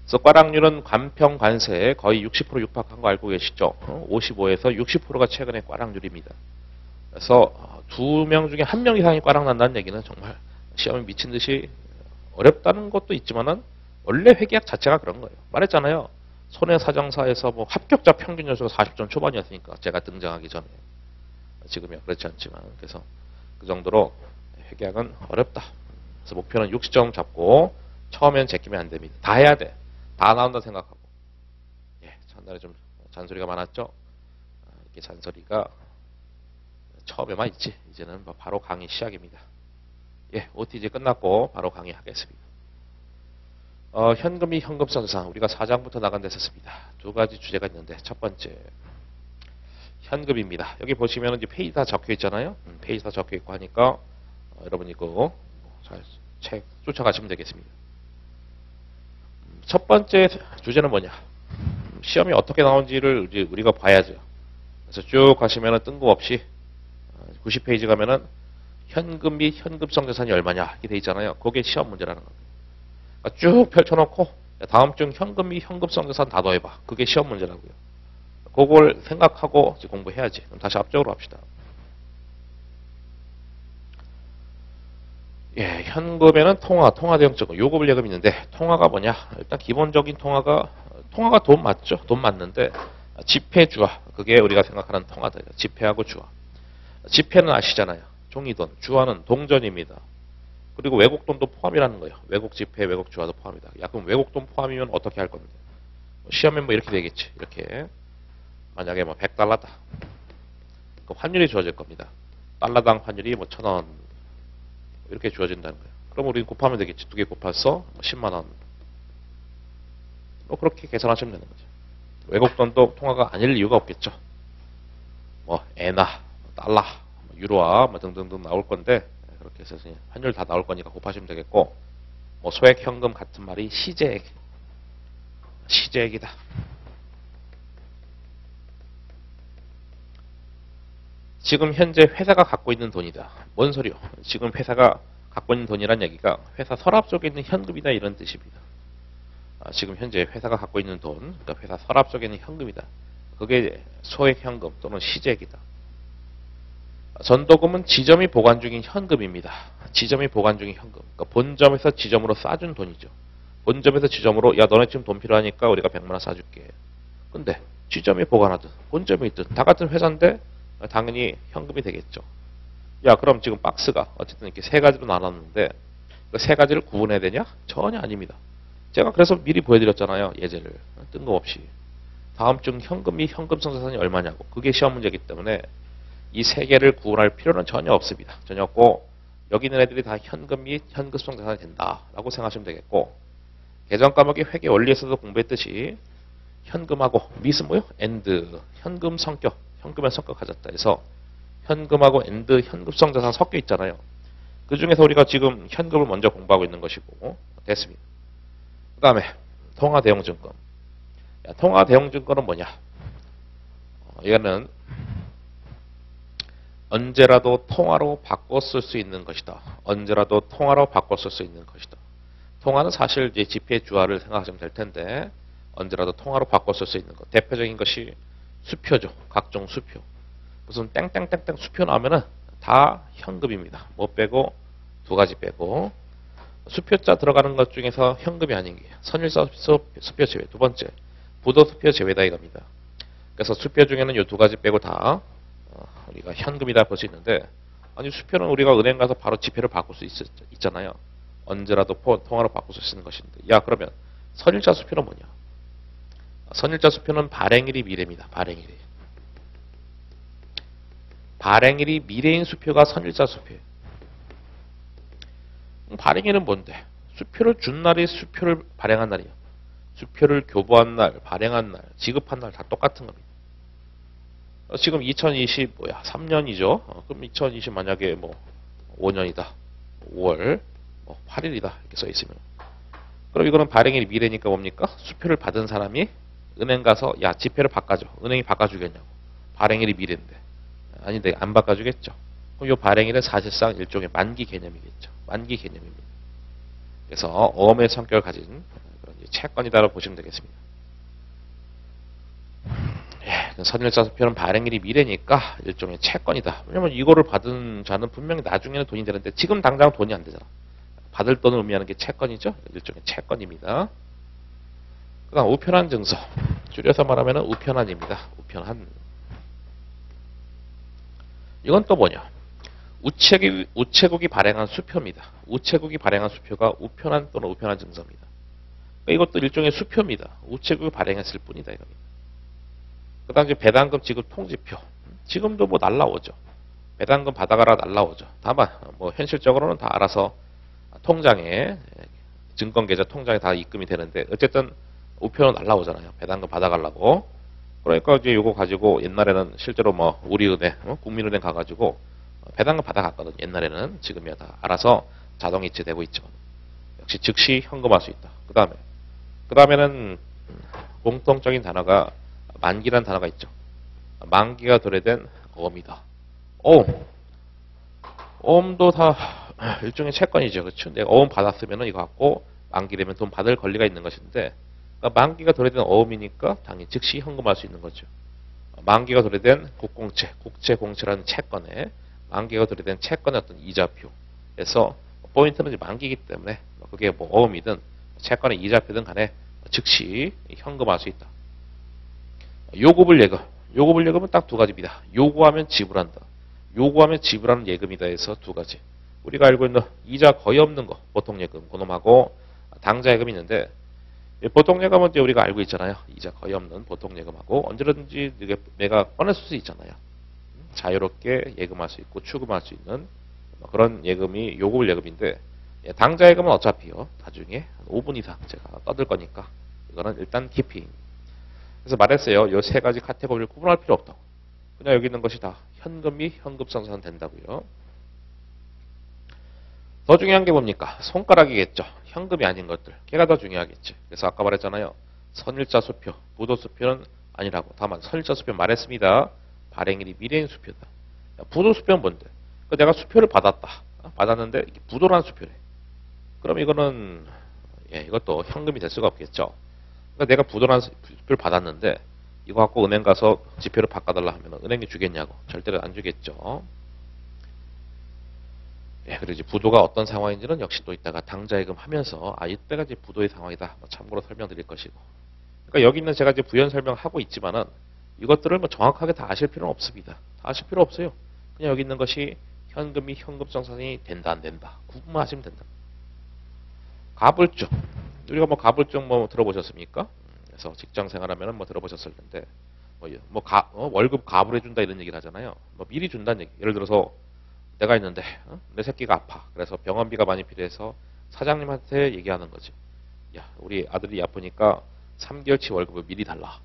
그래서 꽈락률은 관평 관세에 거의 60% 육박한 거 알고 계시죠? 55에서 60%가 최근의 꽈락률입니다. 그래서 2명 중에 1명 이상이 꽈락 난다는 얘기는 정말 시험에 미친 듯이 어렵다는 것도 있지만은 원래 회계학 자체가 그런 거예요. 말했잖아요. 손해사정사에서 뭐 합격자 평균 연수가 40점 초반이었으니까 제가 등장하기 전에 지금이야 그렇지 않지만 그래서 그 정도로 회계학은 어렵다. 그래서 목표는 60점 잡고 처음엔 제끼면 안 됩니다. 다 해야 돼. 다 나온다 생각하고. 전날에 좀 잔소리가 많았죠. 이렇게 잔소리가 처음에만 있지. 이제는 뭐 바로 강의 시작입니다. OTG 끝났고 바로 강의하겠습니다. 현금이 현금성상 우리가 4장부터 나간 데 썼습니다. 두 가지 주제가 있는데 첫 번째 현금입니다. 여기 보시면 이제 페이지 다 적혀 있잖아요. 페이지 다 적혀 있고 하니까 여러분이 그 잘 책 쫓아가시면 되겠습니다. 첫 번째 주제는 뭐냐? 시험이 어떻게 나온지를 이제 우리가 봐야죠. 그래서 쭉 가시면은 뜬금없이 90페이지 가면은 현금 및 현금성 자산이 얼마냐 이렇게 돼 있잖아요. 그게 시험 문제라는 겁니다. 그러니까 쭉 펼쳐놓고 다음 중 현금 및 현금성 자산 다 더해봐. 그게 시험 문제라고요. 그걸 생각하고 이제 공부해야지. 그럼 다시 앞쪽으로 합시다. 예, 현금에는 통화 대형적금, 요금 예금이 있는데 통화가 뭐냐? 일단 기본적인 통화가 돈 맞죠? 돈 맞는데 지폐 주화, 그게 우리가 생각하는 통화다. 지폐하고 주화. 지폐는 아시잖아요. 종이돈, 주화는 동전입니다. 그리고 외국 돈도 포함이라는 거예요. 외국 지폐, 외국 주화도 포함이다. 야, 그럼 외국 돈 포함이면 어떻게 할 겁니까? 시험에 뭐 이렇게 되겠지. 이렇게 만약에 뭐 100달러다. 그 환율이 주어질 겁니다. 달러당 환율이 뭐 1,000원 이렇게 주어진다는 거예요. 그럼 우리는 곱하면 되겠지. 두 개 곱해서 10만 원. 뭐 그렇게 계산하시면 되는 거죠. 외국 돈도 통화가 아닐 이유가 없겠죠. 뭐 엔화, 달러, 유로화 뭐 등등등 나올 건데 그렇게 해서 환율 다 나올 거니까 곱하시면 되겠고, 뭐 소액 현금 같은 말이 시제액이다. 지금 현재 회사가 갖고 있는 돈이다. 뭔 소리요? 지금 회사가 갖고 있는 돈이란 얘기가 회사 서랍 속에 있는 현금이다 이런 뜻입니다. 지금 현재 회사가 갖고 있는 돈, 그러니까 회사 서랍 속에 있는 현금이다. 그게 소액 현금 또는 시제액이다. 전도금은 지점이 보관 중인 현금입니다. 지점이 보관 중인 현금. 그러니까 본점에서 지점으로 싸준 돈이죠. 본점에서 지점으로 야 너네 지금 돈 필요하니까 우리가 100만 원 싸줄게. 근데 지점이 보관하든 본점이 있든 다 같은 회사인데 당연히 현금이 되겠죠. 야 그럼 지금 박스가 어쨌든 이렇게 세 가지로 나눴는데 그 세 가지를 구분해야 되냐? 전혀 아닙니다. 제가 그래서 미리 보여드렸잖아요. 예제를. 뜬금없이. 다음 중 현금 및 현금성 자산이 얼마냐고. 그게 시험 문제이기 때문에 이 세 개를 구분할 필요는 전혀 없습니다. 전혀 없고 여기 있는 애들이 다 현금 및 현금성 자산이 된다라고 생각하시면 되겠고, 계정 과목의 회계 원리에서도 공부했듯이 현금하고 밋은 뭐요? 엔드. 현금 성격. 현금의 성격 가졌다 해서 현금하고 엔드 현금성 자산 섞여 있잖아요. 그 중에서 우리가 지금 현금을 먼저 공부하고 있는 것이고 됐습니다. 그 다음에 통화 대형증권. 통화 대형증권은 뭐냐? 이거는 언제라도 통화로 바꿔 쓸 수 있는 것이다. 언제라도 통화로 바꿔 쓸 수 있는 것이다. 통화는 사실 이제 지폐 주화를 생각하시면 될 텐데 언제라도 통화로 바꿔 쓸 수 있는 것. 대표적인 것이 수표죠. 각종 수표. 무슨 땡땡땡땡 수표 나오면은 다 현금입니다. 뭐 빼고 두 가지 빼고 수표자 들어가는 것 중에서 현금이 아닌 게 선일사 수표 제외. 두 번째 부도 수표 제외다 이겁니다. 그래서 수표 중에는 이 두 가지 빼고 다 우리가 현금이다 볼 수 있는데, 아니 수표는 우리가 은행 가서 바로 지폐를 바꿀 수 있잖아요. 언제라도 통화로 바꿀 수 있는 것인데, 야 그러면 선일자 수표는 뭐냐? 선일자 수표는 발행일이 미래입니다. 발행일이. 발행일이 미래인 수표가 선일자 수표예요. 발행일은 뭔데? 수표를 준 날이 수표를 발행한 날이에요. 수표를 교부한 날, 발행한 날, 지급한 날 다 똑같은 겁니다. 지금 2020 뭐야? 3년이죠. 그럼 2020 만약에 뭐 5년이다. 5월 8일이다. 이렇게 써 있으면. 그럼 이거는 발행일이 미래니까 뭡니까? 수표를 받은 사람이 은행 가서 야 지폐를 바꿔줘. 은행이 바꿔주겠냐고. 발행일이 미래인데. 아닌데 안 바꿔주겠죠. 그럼 이 발행일은 사실상 일종의 만기 개념이겠죠. 만기 개념입니다. 그래서 어음의 성격을 가진 그런 채권이다라고 보시면 되겠습니다. 선일자 수표는 발행일이 미래니까 일종의 채권이다. 왜냐면 이거를 받은 자는 분명히 나중에는 돈이 되는데 지금 당장 돈이 안 되잖아. 받을 돈을 의미하는 게 채권이죠. 일종의 채권입니다. 그 다음 우편한 증서. 줄여서 말하면 우편한입니다. 우편한. 이건 또 뭐냐? 우체국이 발행한 수표입니다. 우체국이 발행한 수표가 우편한 또는 우편한 증서입니다. 이것도 일종의 수표입니다. 우체국이 발행했을 뿐이다 이겁니다. 그 다음 이제 배당금 지급 통지표. 지금도 뭐 날라오죠. 배당금 받아가라 날라오죠. 다만 뭐 현실적으로는 다 알아서 통장에 증권계좌 통장에 다 입금이 되는데 어쨌든 우표는 날라오잖아요. 배당금 받아가려고. 그러니까 이제 요거 가지고 옛날에는 실제로 뭐 우리은행, 국민은행 가가지고 배당금 받아갔거든. 옛날에는. 지금이야 다 알아서 자동 이체되고 있죠. 역시 즉시 현금화 수 있다. 그 다음에 그 다음에는 공통적인 단어가 만기란 단어가 있죠. 만기가 도래된 어음이다. 어음. 어음도 다 일종의 채권이죠. 그렇죠? 내가 어음 받았으면 이거 갖고 만기 되면 돈 받을 권리가 있는 것인데, 그러니까 만기가 도래된 어음이니까 당연히 즉시 현금할 수 있는 거죠. 만기가 도래된 국공채, 국채공채라는 채권에 만기가 도래된 채권의 어떤 이자표에서 포인트는 이제 만기이기 때문에 그게 뭐 어음이든 채권의 이자표든 간에 즉시 현금할 수 있다. 요구불 예금. 요구불 예금은 딱 두 가지입니다. 요구하면 지불한다. 요구하면 지불하는 예금이다 해서 두 가지. 우리가 알고 있는 이자 거의 없는 거, 보통 예금, 그놈하고 당좌 예금이 있는데, 보통 예금은 이제 우리가 알고 있잖아요. 이자 거의 없는 보통 예금하고 언제든지 내가 꺼낼 수 있잖아요. 자유롭게 예금할 수 있고 추금할 수 있는 그런 예금이 요구불 예금인데, 당좌 예금은 어차피요 나중에 한 5분 이상 제가 떠들 거니까 이거는 일단 키핑. 그래서 말했어요. 이 세 가지 카테고리를 구분할 필요 없다고. 그냥 여기 있는 것이 다 현금 및 현금성산 된다고요. 더 중요한 게 뭡니까? 손가락이겠죠. 현금이 아닌 것들. 걔가 더 중요하겠지. 그래서 아까 말했잖아요. 선일자 수표, 부도 수표는 아니라고. 다만 선일자 수표 말했습니다. 발행일이 미래인 수표다. 부도 수표는 뭔데? 내가 수표를 받았다. 받았는데 이게 부도라는 수표래. 그럼 이거는 이것도 현금이 될 수가 없겠죠. 그러니까 내가 부도라는 수표를 받았는데 이거 갖고 은행 가서 지표를 바꿔달라 하면 은행이 주겠냐고. 절대로 안 주겠죠. 그리고 이제 부도가 어떤 상황인지는 역시 또 이따가 당좌예금 하면서 이때가 이제 부도의 상황이다. 참고로 설명드릴 것이고. 그러니까 여기 있는 제가 이제 부연 설명하고 있지만은 이것들을 뭐 정확하게 다 아실 필요는 없습니다. 다 아실 필요 없어요. 그냥 여기 있는 것이 현금이 현금성산이 된다 안 된다. 구분만 하시면 된다. 가불증. 우리가 뭐 가불증 뭐 들어보셨습니까? 그래서 직장 생활하면은 뭐 들어보셨을 텐데 월급 가불해 준다 이런 얘기를 하잖아요. 뭐 미리 준다는 얘기. 예를 들어서 내가 있는데 내 새끼가 아파. 그래서 병원비가 많이 필요해서 사장님한테 얘기하는 거지. 야, 우리 아들이 아프니까 3개월치 월급을 미리 달라.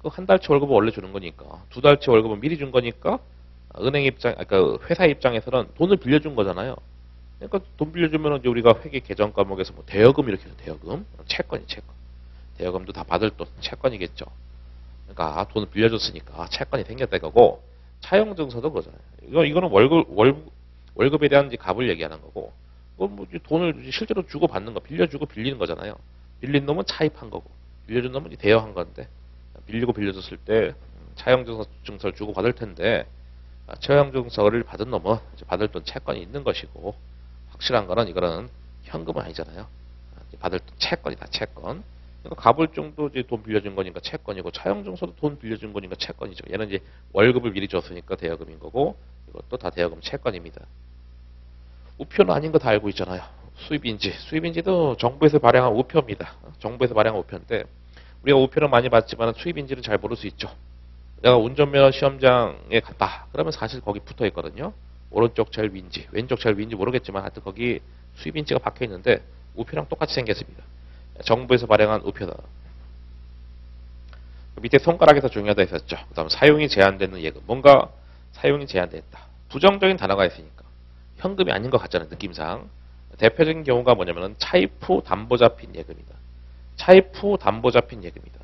그 한 달치 월급을 원래 주는 거니까 2달치 월급은 미리 준 거니까 은행 입장, 그러니까 회사 입장에서는 돈을 빌려준 거잖아요. 그러니까 돈 빌려주면 이제 우리가 회계 개정 과목에서 뭐 대여금 이렇게 해서 대여금, 채권이 채권. 대여금도 다 받을 돈, 채권이겠죠. 그러니까 돈을 빌려줬으니까 채권이 생겼다 이거고, 차용증서도 그거잖아요. 이거는 월급에 대한 이제 값을 얘기하는 거고, 뭐 돈을 실제로 주고 받는 거, 빌려주고 빌리는 거잖아요. 빌린 놈은 차입한 거고, 빌려준 놈은 이제 대여한 건데, 빌리고 빌려줬을 때 차용증서를 주고 받을 텐데, 차용증서를 받은 놈은 이제 받을 돈 채권이 있는 것이고, 확실한 거는 이거는 현금은 아니잖아요. 받을 돈 채권이다, 채권. 그러니까 가불증도 이제 돈 빌려준 거니까 채권이고, 차용증서도 돈 빌려준 거니까 채권이죠. 얘는 이제 월급을 미리 줬으니까 대여금인 거고, 이것도 다 대여금 채권입니다. 우표는 아닌 거 다 알고 있잖아요. 수입인지. 수입인지도 정부에서 발행한 우표입니다. 정부에서 발행한 우표인데, 우리가 우표는 많이 봤지만 수입인지는 잘 모를 수 있죠. 내가 운전면허 시험장에 갔다. 그러면 사실 거기 붙어 있거든요. 오른쪽 제일 위인지, 왼쪽 제일 위인지 모르겠지만 하여튼 거기 수입인지가 박혀 있는데 우표랑 똑같이 생겼습니다. 정부에서 발행한 우표다. 밑에 손가락에서 중요하다 했었죠. 그 다음 사용이 제한되는 예금. 뭔가 사용이 제한됐다. 부정적인 단어가 있으니까 현금이 아닌 것 같잖아요. 느낌상. 대표적인 경우가 뭐냐면 차입 후 담보 잡힌 예금이다. 차입 후 담보 잡힌 예금이다.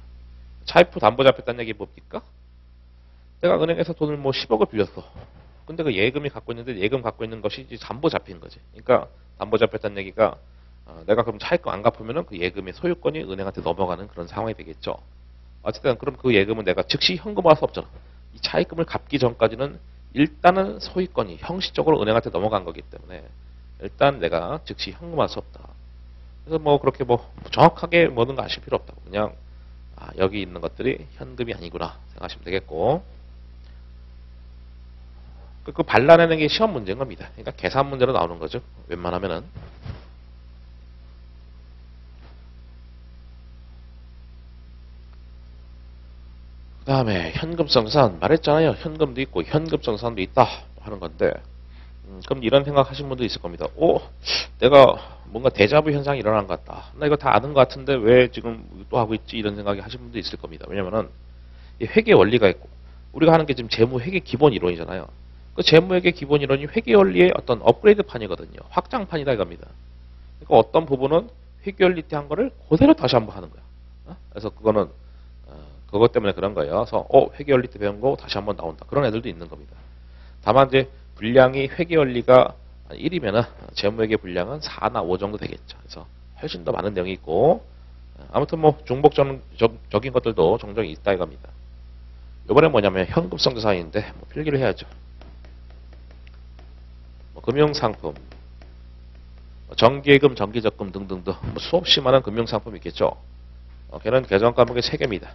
차입 후 담보 잡혔다는 얘기 뭡니까? 내가 은행에서 돈을 뭐 10억을 빌렸어. 근데 그 예금이 갖고 있는데 예금 갖고 있는 것이 이제 담보 잡힌 거지. 그러니까 담보 잡혔다는 얘기가 내가 그럼 차입금 안 갚으면은 그 예금의 소유권이 은행한테 넘어가는 그런 상황이 되겠죠. 어쨌든 그럼 그 예금은 내가 즉시 현금화할 수 없잖아. 이 차입금을 갚기 전까지는 일단은 소유권이 형식적으로 은행한테 넘어간 거기 때문에 일단 내가 즉시 현금화할 수 없다. 그래서 뭐 그렇게 뭐 정확하게 뭐든 거 아실 필요 없다고. 그냥 여기 있는 것들이 현금이 아니구나 생각하시면 되겠고, 그 발라내는 게 시험 문제인 겁니다. 그러니까 계산 문제로 나오는 거죠. 웬만하면은. 그 다음에 현금성산 말했잖아요. 현금도 있고 현금성산도 있다 하는 건데, 그럼 이런 생각 하신 분도 있을 겁니다. 내가 뭔가 데자부 현상이 일어난 것 같다. 나 이거 다 아는 것 같은데 왜 지금 또 하고 있지? 이런 생각이 하신 분도 있을 겁니다. 왜냐면은 이 회계 원리가 있고, 우리가 하는 게 지금 재무 회계 기본 이론이잖아요. 그 재무 회계 기본 이론이 회계 원리의 어떤 업그레이드 판이거든요. 확장판이다 이겁니다. 그러니까 어떤 부분은 회계 원리 때 한 거를 그대로 다시 한번 하는 거야. 그래서 그거는 그것 때문에 그런 거예요. 그래서 회계원리 때 배운 거 다시 한번 나온다. 그런 애들도 있는 겁니다. 다만 이제 분량이 회계원리가 1이면은 재무회계 분량은 4나 5 정도 되겠죠. 그래서 훨씬 더 많은 내용이 있고 아무튼 뭐 중복적인 것들도 종종 있다 이겁니다. 이번에 뭐냐면 현금성 자산인데 뭐 필기를 해야죠. 뭐 금융상품, 정기예금, 정기적금 등등등 뭐 수없이 많은 금융상품이 있겠죠. 걔는 계정 과목의 3개입니다.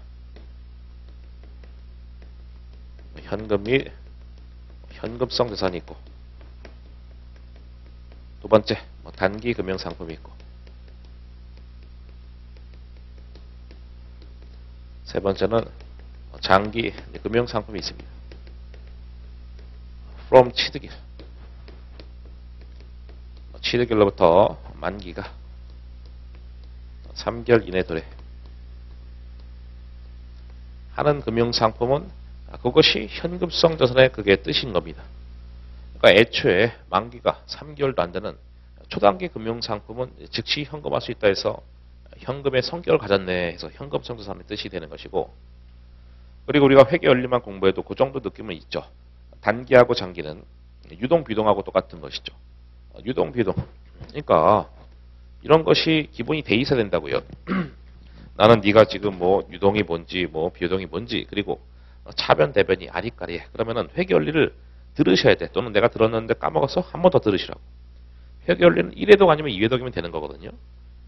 현금 및 현금성 자산이 있고 두 번째 뭐 단기 금융상품이 있고 세 번째는 장기 금융상품이 있습니다. from 취득일 취득일로부터 만기가 3개월 이내 도래 하는 금융상품은 그것이 현금성 자산의 그게 뜻인 겁니다. 그러니까 애초에 만기가 3개월도 안 되는 초단기 금융상품은 즉시 현금할 수 있다 해서 현금의 성격을 가졌네 해서 현금성 자산의 뜻이 되는 것이고 그리고 우리가 회계원리만 공부해도 그 정도 느낌은 있죠. 단기하고 장기는 유동, 비동하고 똑같은 것이죠. 유동, 비동. 그러니까 이런 것이 기본이 돼 있어야 된다고요. 나는 네가 지금 뭐 유동이 뭔지 뭐 비유동이 뭔지 그리고 차변 대변이 아리까리해. 그러면은 회계원리를 들으셔야 돼. 또는 내가 들었는데 까먹어서 한 번 더 들으시라고. 회계원리는 1회독 아니면 2회독이면 되는 거거든요.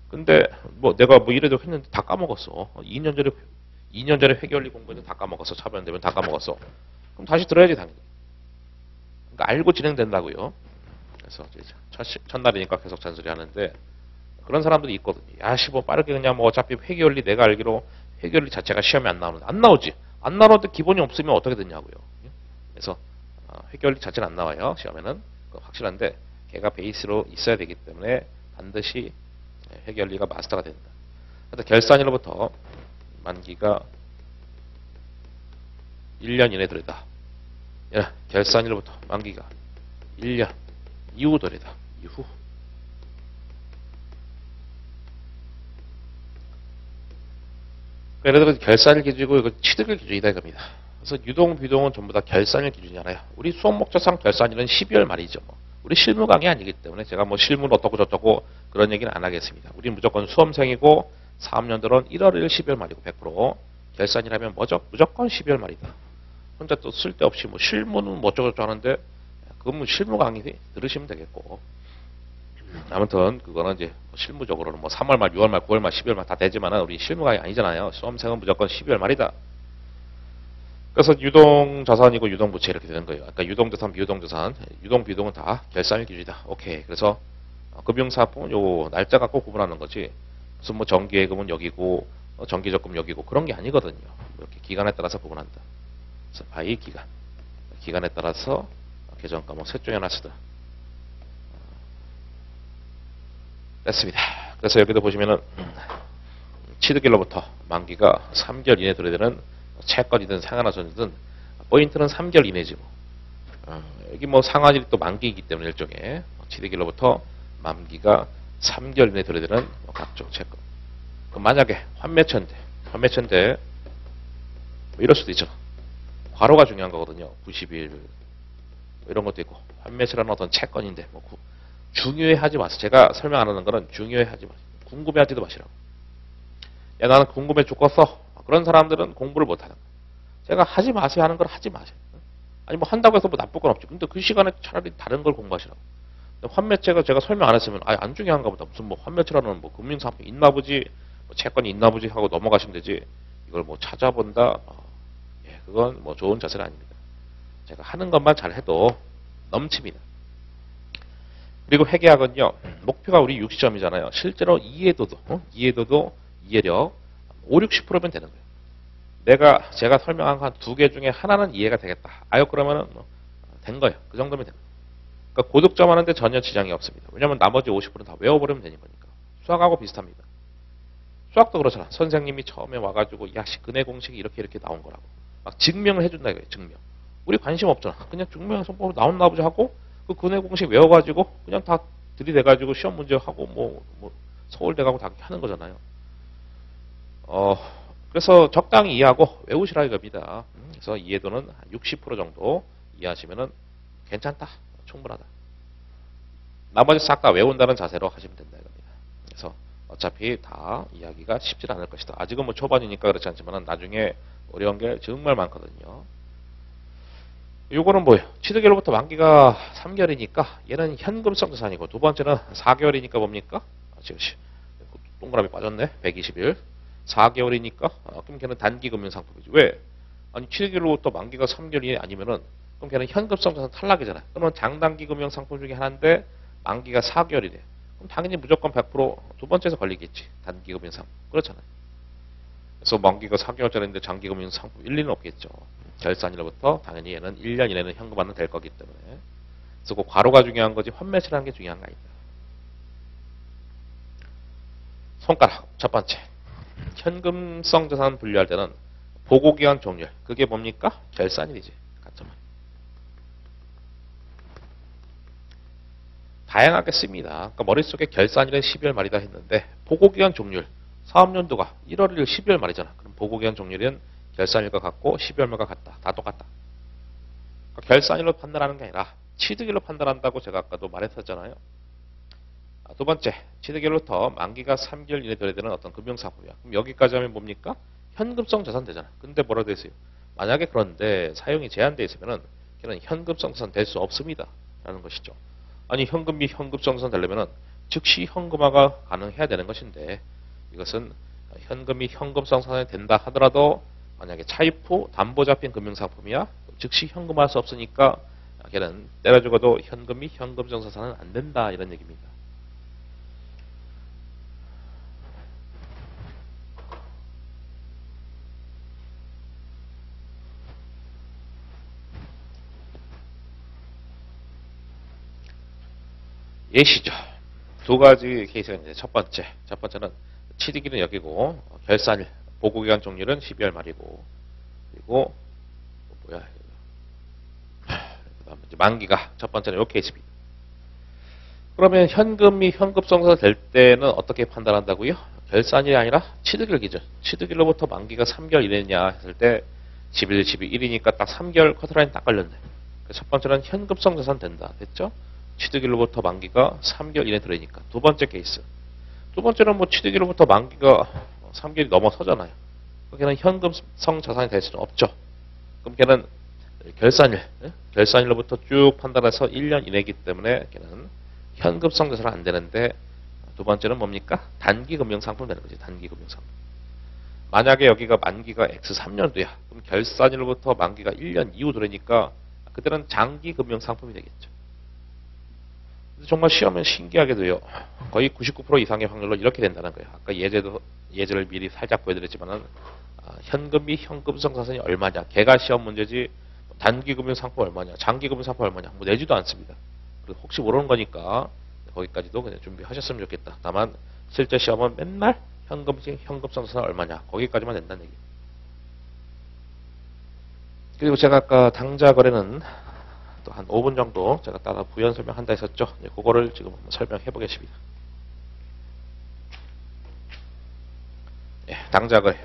근데 뭐 내가 뭐 1회독 했는데 다 까먹었어. 2년 전에 회계원리 공부했는데 다 까먹었어. 차변 대변 다 까먹었어. 그럼 다시 들어야지 당연히. 그러니까 알고 진행된다고요. 그래서 첫날이니까 계속 잔소리 하는데 그런 사람들이 있거든요. 야씨 뭐 빠르게 그냥 뭐 어차피 회계원리 내가 알기로 회계원리 자체가 시험에 안 나오는데 안 나오지. 안 나오는데 기본이 없으면 어떻게 되냐고요. 그래서 회계원리 자체는 안 나와요. 시험에는 확실한데 걔가 베이스로 있어야 되기 때문에 반드시 회계원리가 마스터가 된다. 그래서 결산일로부터 만기가 1년 이내 도래다. 결산일로부터 만기가 1년 이후 도래다. 이후. 예를 들어 결산일 기준이고 이거 취득일 기준이다 이겁니다. 그래서 유동, 비동은 전부 다 결산일 기준이잖아요. 우리 수업 목적상 결산일은 12월 말이죠. 우리 실무 강의 아니기 때문에 제가 뭐 실무는 어떻고 저쩌고 그런 얘기는 안 하겠습니다. 우리 무조건 수험생이고 4학년들은 1월 1일 12월 말이고 100% 결산이라면 무조건 12월 말이다. 혼자 또 쓸데없이 뭐 실무는 뭐 어쩌고저쩌고 하는데 그건 뭐 실무 강의 들으시면 되겠고 아무튼 그거는 이제 실무적으로는 뭐 3월 말, 6월 말, 9월 말, 12월 말 다 되지만은 우리 실무 강의 아니잖아요. 수험생은 무조건 12월 말이다. 그래서 유동 자산이고 유동 부채 이렇게 되는 거예요. 아까 유동 자산, 비유동 자산, 유동 비동은 다 결산일 기준이다. 오케이. 그래서 금융사업은 요 날짜 갖고 구분하는 거지. 무슨 뭐 정기예금은 여기고 정기적금 여기고 그런 게 아니거든요. 이렇게 기간에 따라서 구분한다. 그래서 바이 기간에 따라서 계정 과목 셋 중에 하나 쓰다. 됐습니다. 그래서 여기도 보시면은 취득일로부터 만기가 3개월 이내 도래되는 채권이든 상환화전이든 포인트는 3개월 이내지 뭐. 여기 뭐 상환일이 또 만기이기 때문에 일종의 취득일로부터 만기가 3개월 이내 도래되는 각종 채권. 그럼 만약에 환매처인데 뭐 이럴 수도 있죠. 과로가 중요한 거거든요. 90일 뭐 이런 것도 있고 환매처라는 어떤 채권인데 뭐 중요해하지 마세요. 제가 설명 안 하는 거는 중요해하지 마세요. 궁금해하지도 마시라고. 야 나는 궁금해 죽겠어. 그런 사람들은 공부를 못하는 거예요. 제가 하지 마세요 하는 걸 하지 마세요. 아니 뭐 한다고 해서 뭐 나쁠 건 없지. 근데 그 시간에 차라리 다른 걸 공부하시라고. 환매채가 제가 설명 안 했으면 안 중요한가 보다. 무슨 뭐 환매채라는 뭐 금융상품이 있나 보지, 뭐 채권이 있나 보지 하고 넘어가시면 되지. 이걸 뭐 찾아본다. 그건 뭐 좋은 자세는 아닙니다. 제가 하는 것만 잘 해도 넘칩니다. 그리고 회계학은요, 목표가 우리 60점이잖아요. 실제로 이해도도 이해력 5, 60%면 되는 거예요. 제가 설명한 한 2개 중에 하나는 이해가 되겠다. 그러면은 뭐 된 거예요. 그 정도면 되는 거예요. 그러니까 고득점 하는데 전혀 지장이 없습니다. 왜냐면 나머지 50%는 다 외워버리면 되는 거니까. 수학하고 비슷합니다. 수학도 그렇잖아. 선생님이 처음에 와가지고 야씨 근해 공식이 이렇게 나온 거라고. 막 증명을 해준다 이거예요. 증명. 우리 관심 없잖아. 그냥 증명해서 뭐 나왔나 보지 하고 그 근해 공식 외워가지고 그냥 다 들이대가지고 시험 문제 하고 뭐 서울대 가고 다 하는 거잖아요. 어, 그래서 적당히 이해하고 외우시라 이겁니다. 그래서 이해도는 60% 정도 이해하시면은 괜찮다. 충분하다. 나머지 싹 다 외운다는 자세로 하시면 된다 이겁니다. 그래서 어차피 다 이해하기가 쉽지 않을 것이다. 아직은 뭐 초반이니까 그렇지 않지만 나중에 어려운 게 정말 많거든요. 요거는 뭐예요? 취득일로부터 만기가 3개월이니까 얘는 현금성 자산이고 두 번째는 4개월이니까 뭡니까? 지금 동그라미 빠졌네. 120일. 4개월이니까 그럼 걔는 단기금융상품이지. 왜? 아니 취득일로부터 만기가 3개월이 아니면은 그럼 걔는 현금성 자산 탈락이잖아요. 그러면 장단기 금융상품 중에 하나인데 만기가 4개월이 돼. 그럼 당연히 무조건 100%두 번째에서 걸리겠지. 단기금융상품. 그렇잖아요. 그래서 만기가 4개월짜리인데 장기금융상품 일리는 없겠죠. 결산일로부터 당연히 얘는 1년 이내는 현금화는 될 거기 때문에. 그래서 그 괄호가 중요한 거지 환매치라는 게 중요한 거 아니다. 손가락 첫 번째. 현금성 자산 분류할 때는 보고기한 종률. 그게 뭡니까? 결산일이지. 가점은. 다양하게 씁니다. 그러니까 머릿속에 결산일은 12월 말이다 했는데 보고기한 종률. 사업연도가 1월 1일 12월 말이잖아. 그럼 보고기한 종률은 결산일과 같고 12월 말과 같다. 다 똑같다. 그러니까 결산일로 판단하는 게 아니라 취득일로 판단한다고 제가 아까도 말했었잖아요. 두 번째, 취득일로부터 만기가 3개월 이내 돼야 되는 어떤 금융상품이야. 그럼 여기까지 하면 뭡니까? 현금성 자산 되잖아. 근데 뭐라 돼 있어요? 만약에 그런데 사용이 제한되어 있으면은 걔는 현금성 자산 될 수 없습니다. 라는 것이죠. 아니 현금이 현금성 자산 되려면은 즉시 현금화가 가능해야 되는 것인데 이것은 현금이 현금성 자산이 된다 하더라도 만약에 차입 후 담보 잡힌 금융상품이야 즉시 현금화할 수 없으니까 걔는 때려 죽어도 현금이 현금성 자산은 안 된다 이런 얘기입니다. 예시죠. 두 가지 케이스가 있는데 첫 번째는 취득일은 여기고 결산일 보고기간 종률은 12월 말이고 그리고 뭐야 그다음에 이제 만기가 첫 번째는 이 케이스입니다. 그러면 현금이 현금성사 될 때는 어떻게 판단한다고요? 결산일이 아니라 취득일 기준. 취득일로부터 만기가 3개월 이내냐 했을 때 11, 12일이니까 딱 3개월 커트라인 딱 걸렸네. 첫 번째는 현금성 자산 된다. 됐죠? 취득일로부터 만기가 3개월 이내 들어있으니까. 두 번째 케이스. 두 번째는 뭐 취득일로부터 만기가 3개월이 넘어서잖아요. 걔는 현금성 자산이 될 수는 없죠. 그럼 걔는 결산일로부터 쭉 판단해서 1년 이내이기 때문에 걔는 현금성 자산은 안 되는데 두 번째는 뭡니까? 단기금융상품 되는 거지. 단기금융상품. 만약에 여기가 만기가 X3년도야. 그럼 결산일로부터 만기가 1년 이후 들어오니까 그때는 장기금융상품이 되겠죠. 정말 시험은 신기하게도요. 거의 99% 이상의 확률로 이렇게 된다는 거예요. 아까 예제를 미리 살짝 보여드렸지만은 현금이 현금성 자산이 얼마냐. 걔가 시험 문제지 단기금융상품 얼마냐. 장기금융상품 얼마냐. 뭐 내지도 않습니다. 그래서 혹시 모르는 거니까 거기까지도 그냥 준비하셨으면 좋겠다. 다만 실제 시험은 맨날 현금성 자산 얼마냐. 거기까지만 된다는 얘기예요. 그리고 제가 아까 당좌 거래는 또 한 5분 정도 제가 따라 부연 설명한다 했었죠. 그거를 지금 한번 설명해 보겠습니다. 예, 당좌 거래.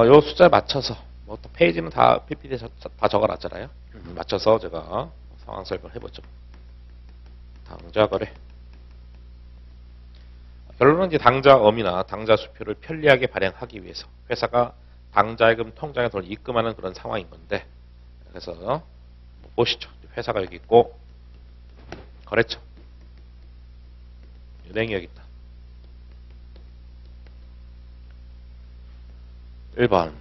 요 숫자에 맞춰서 뭐 또 페이지는 다 PPT에 다 적어놨잖아요. 맞춰서 제가 상황 설명을 해보죠. 당좌 거래. 결론은 이제 당좌엄이나 당좌수표를 편리하게 발행하기 위해서 회사가 당좌예금 통장에 돈을 입금하는 그런 상황인 건데 그래서 보시죠. 회사가 여기 있고 거래처 은행이 여기 있다. 1번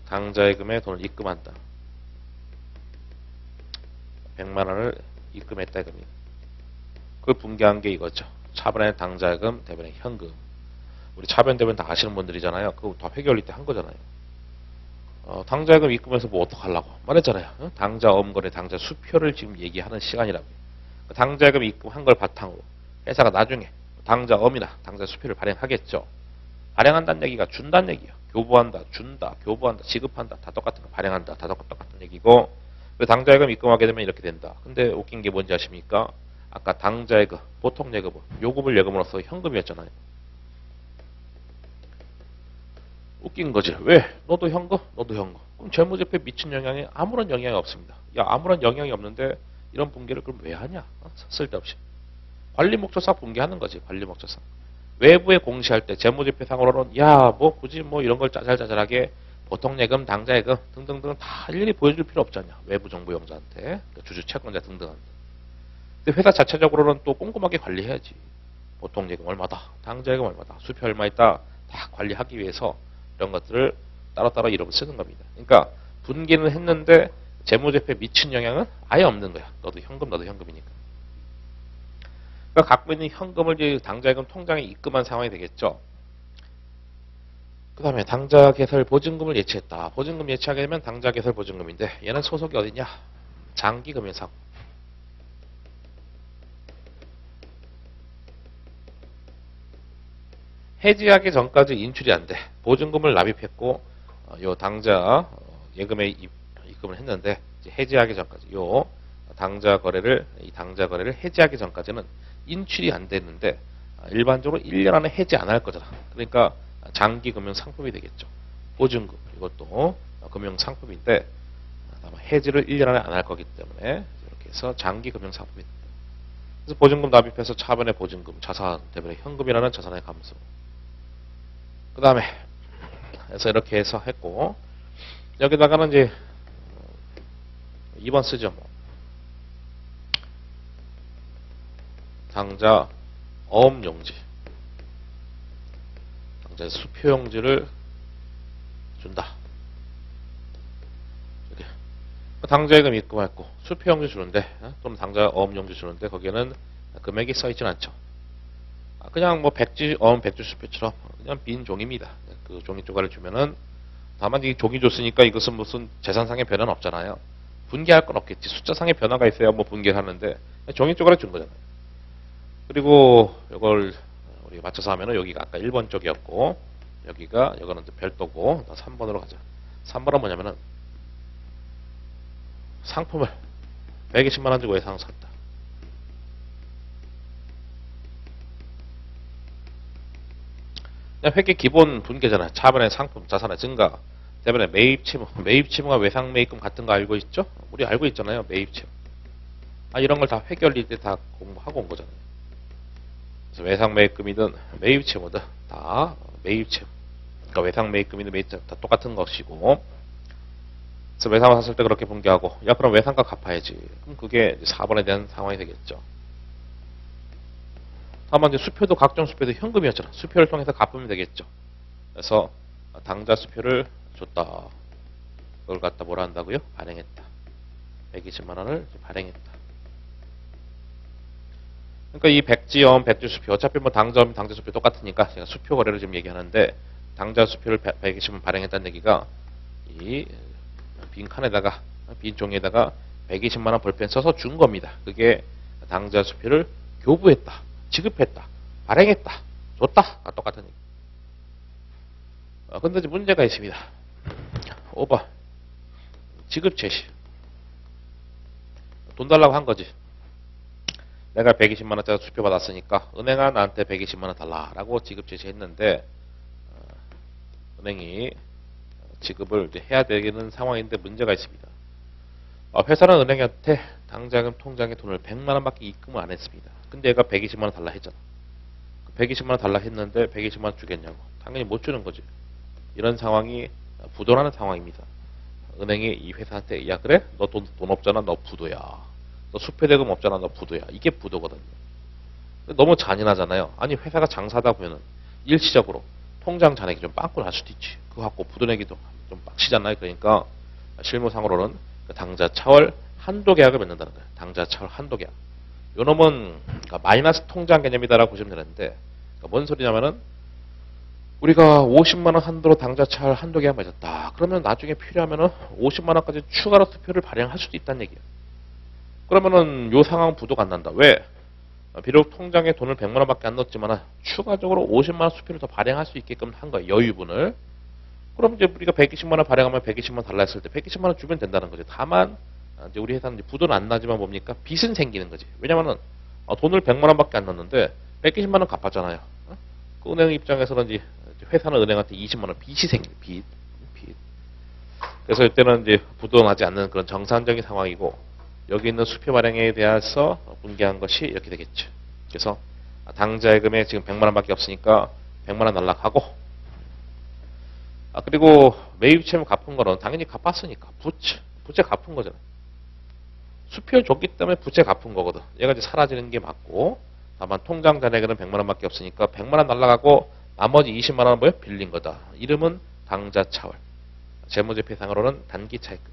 당좌예금에 돈을 입금한다. 100만 원을 입금했다 이겁니다. 그걸 분개한 게 이거죠. 차변의 당좌예금, 대변의 현금. 우리 차변, 대변 다 아시는 분들이잖아요. 그거 다 회계 올릴 때 한 거잖아요. 당좌예금 입금해서 뭐 어떡하려고 말했잖아요. 당좌엄 거래, 당좌 수표를 지금 얘기하는 시간이라고요. 당좌예금 입금한 걸 바탕으로 회사가 나중에 당좌엄이나 당좌 수표를 발행하겠죠. 발행한다는 얘기가 준다는 얘기야. 교부한다, 준다, 교부한다, 지급한다. 다 똑같은 거. 발행한다. 다 똑같은 얘기고. 당자예금 입금하게 되면 이렇게 된다. 근데 웃긴 게 뭔지 아십니까? 아까 당자예금, 보통예금은 요금을 예금으로써 현금이었잖아요. 웃긴 거지. 왜? 너도 현금? 너도 현금. 그럼 재무제표에 미친 영향이 아무런 영향이 없습니다. 야, 아무런 영향이 없는데 이런 분기를 그럼 왜 하냐? 쓸데없이. 관리 목적상 분기하는 거지. 관리 목적상. 외부에 공시할 때 재무제표상으로는 야, 뭐 굳이 뭐 이런 걸 짜잘짜잘하게 보통예금, 당자예금 등등등 다 일일이 보여줄 필요 없잖냐. 외부 정보용자한테, 그러니까 주주 채권자 등등한테. 근데 회사 자체적으로는 또 꼼꼼하게 관리해야지. 보통예금 얼마다, 당자예금 얼마다, 수표 얼마 있다 다 관리하기 위해서 이런 것들을 따로따로 이름을 쓰는 겁니다. 그러니까 분기는 했는데 재무제표에 미친 영향은 아예 없는 거야. 너도 현금, 너도 현금이니까. 그러니까 갖고 있는 현금을 이제 당자예금 통장에 입금한 상황이 되겠죠. 그 다음에 당자 개설 보증금을 예치했다. 보증금 예치하게 되면 당자 개설 보증금인데 얘는 소속이 어디냐? 장기금융상. 해지하기 전까지 인출이 안 돼. 보증금을 납입했고 요 당자 예금에 입금을 했는데 이제 해지하기 전까지 요 당자 거래를 해지하기 전까지는 인출이 안 됐는데 일반적으로 1년 안에 해지 안 할 거잖아. 그러니까 장기 금융 상품이 되겠죠. 보증금 이것도 금융 상품인데 해지를 1년 안에 안 할 거기 때문에 이렇게 해서 장기 금융 상품이 됩니다. 그래서 보증금 납입해서 차변의 보증금, 자산 대변의 현금이라는 자산의 감소. 그 다음에 그래서 이렇게 해서 했고 여기다가는 이제 2번 쓰죠. 뭐. 당자 어음용지, 당자 수표용지를 준다. 이렇게. 당자예금 입금했고 수표용지 주는데 또는 당자 어음용지 주는데 거기에는 금액이 써있진 않죠. 그냥 뭐 백지 어음 백지 수표처럼 그냥 빈 종입니다. 그 종이 조각을 주면은 다만 이 종이 줬으니까 이것은 무슨 재산상의 변화는 없잖아요. 분개할 건 없겠지. 숫자상의 변화가 있어야 뭐 분개를 하는데 종이 조각을 준 거잖아요. 그리고 이걸 우리 맞춰서 하면은 여기가 아까 1번 쪽이었고 여기가 이거는 별도고 3번으로 가자. 3번은 뭐냐면은 상품을 120만 원 주고 예상 샀다. 그냥 회계 기본 분계잖아. 차변의 상품, 자산의 증가, 대변의 매입 채무, 매입 채무가 외상 매입금 같은 거 알고 있죠? 우리 알고 있잖아요. 매입 채무. 이런 걸 다 회계원리 때 다 공부하고 온 거잖아요. 그래서 외상 매입금이든 매입 채무든 다 매입 채무. 그러니까 외상 매입금이든 매입 채무 다 똑같은 것이고. 그래서 외상을 샀을 때 그렇게 분계하고, 야 그럼 외상가 갚아야지. 그럼 그게 4번에 대한 상황이 되겠죠. 다만 이제 수표도 각종 수표도 현금이었잖아. 수표를 통해서 갚으면 되겠죠. 그래서 당자 수표를 줬다. 그걸 갖다 뭐라 한다고요? 발행했다. 120만 원을 발행했다. 그러니까 이 백지엄, 백지수표 어차피 뭐 당자엄, 당자수표 똑같으니까 제가 수표 거래를 지금 얘기하는데 당자 수표를 120만 발행했다는 얘기가 이 빈 칸에다가 빈 종이에다가 120만 원 볼펜 써서 준 겁니다. 그게 당자 수표를 교부했다. 지급했다. 발행했다. 줬다. 똑같은 얘기. 근데 이제 문제가 있습니다. 5번. 지급 제시. 돈 달라고 한 거지. 내가 120만 원짜리 수표 받았으니까 은행아 나한테 120만 원 달라라고 지급 제시했는데 은행이 지급을 이제 해야 되는 상황인데 문제가 있습니다. 회사는 은행한테 당자금 통장에 돈을 100만 원밖에 입금을 안 했습니다. 근데 얘가 120만 원 달라 했잖아. 120만 원 달라 했는데 120만 원 주겠냐고. 당연히 못 주는 거지. 이런 상황이 부도라는 상황입니다. 은행이 이 회사한테 야 그래? 너 돈 없잖아. 너 부도야. 너 수표대금 없잖아. 너 부도야. 이게 부도거든요. 너무 잔인하잖아요. 아니 회사가 장사하다 보면은 일시적으로 통장 잔액이 좀 빵꾸 날 수도 있지. 그거 갖고 부도 내기도 좀 빡치잖아요. 그러니까 실무상으로는 당자 차월 한도 계약을 맺는다는 거예요. 당자 차월 한도 계약. 요 놈은 그러니까 마이너스 통장 개념이다라고 보시면 되는데 그러니까 뭔 소리냐면은 우리가 50만 원 한도로 당자 차월 한도 계약 맺었다. 그러면 나중에 필요하면은 50만 원까지 추가로 수표를 발행할 수도 있다는 얘기예요. 그러면은 요 상황 부도가 안 난다. 왜? 비록 통장에 돈을 100만 원밖에 안 넣었지만 추가적으로 50만 원 수표를 더 발행할 수 있게끔 한 거예요. 여유분을. 그럼 이제 우리가 120만 원 발행하면 120만 원 달라 했을 때 120만 원 주면 된다는 거죠. 다만 이제 우리 회사는 이제 부도는 안 나지만 뭡니까? 빚은 생기는 거지. 왜냐면은 돈을 100만 원밖에 안 넣었는데 120만 원 갚았잖아요. 그 은행 입장에서는 이제 회사는 은행한테 20만 원 빚이 생겨. 빚. 그래서 이때는 이제 부도나지 않는 그런 정상적인 상황이고 여기 있는 수표 발행에 대해서 분개한 것이 이렇게 되겠죠. 그래서 당자예금에 지금 100만 원밖에 없으니까 100만 원 날라가고 그리고 매입채무 갚은 거는 당연히 갚았으니까 부채 갚은 거잖아. 수표 줬기 때문에 부채 갚은 거거든. 얘가 이제 사라지는 게 맞고 다만 통장 잔액은 100만 원밖에 없으니까 100만 원 날라가고 나머지 20만 원은 뭐예요? 빌린 거다. 이름은 당자차월. 재무제표상으로는 단기차익금.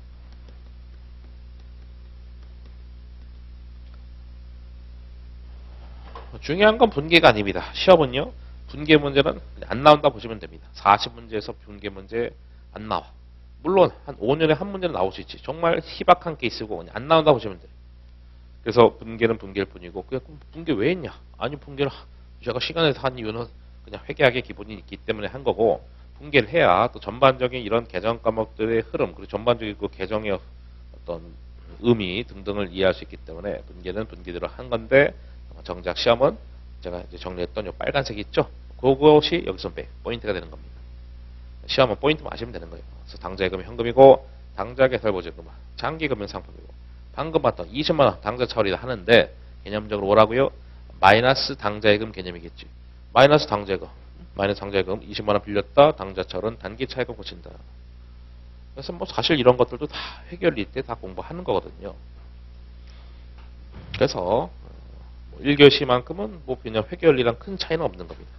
중요한 건 분개가 아닙니다. 시험은요. 분개 문제는 안 나온다 보시면 됩니다. 40문제에서 분개 문제 안 나와. 물론 한 5년에 한 문제는 나올 수 있지. 정말 희박한 케이스고 안 나온다 보시면 돼요. 그래서 분개는 분개일 뿐이고 그냥 분개 왜 했냐? 아니 분개를 제가 시간에서 한 이유는 그냥 회계학의 기본이 있기 때문에 한 거고 분개를 해야 또 전반적인 이런 개정 과목들의 흐름 그리고 전반적인 그 개정의 어떤 의미 등등을 이해할 수 있기 때문에 분개는 분개대로 한 건데 정작 시험은 제가 이제 정리했던 요 빨간색 있죠? 그것이 여기서 포인트가 되는 겁니다. 시험은 포인트만 아시면 되는 거예요. 그래서 당자예금이 현금이고 당자개설보증금은 장기금융상품이고 방금 봤던 20만 원 당자차월이다 하는데 개념적으로 뭐라고요? 마이너스 당자예금 개념이겠지. 마이너스 당자예금 20만 원 빌렸다. 당자차월은 단기차익금 고친다. 그래서 뭐 사실 이런 것들도 다 회계원리 때 다 공부하는 거거든요. 그래서 1교시만큼은 뭐 그냥 회계원리랑 큰 차이는 없는 겁니다.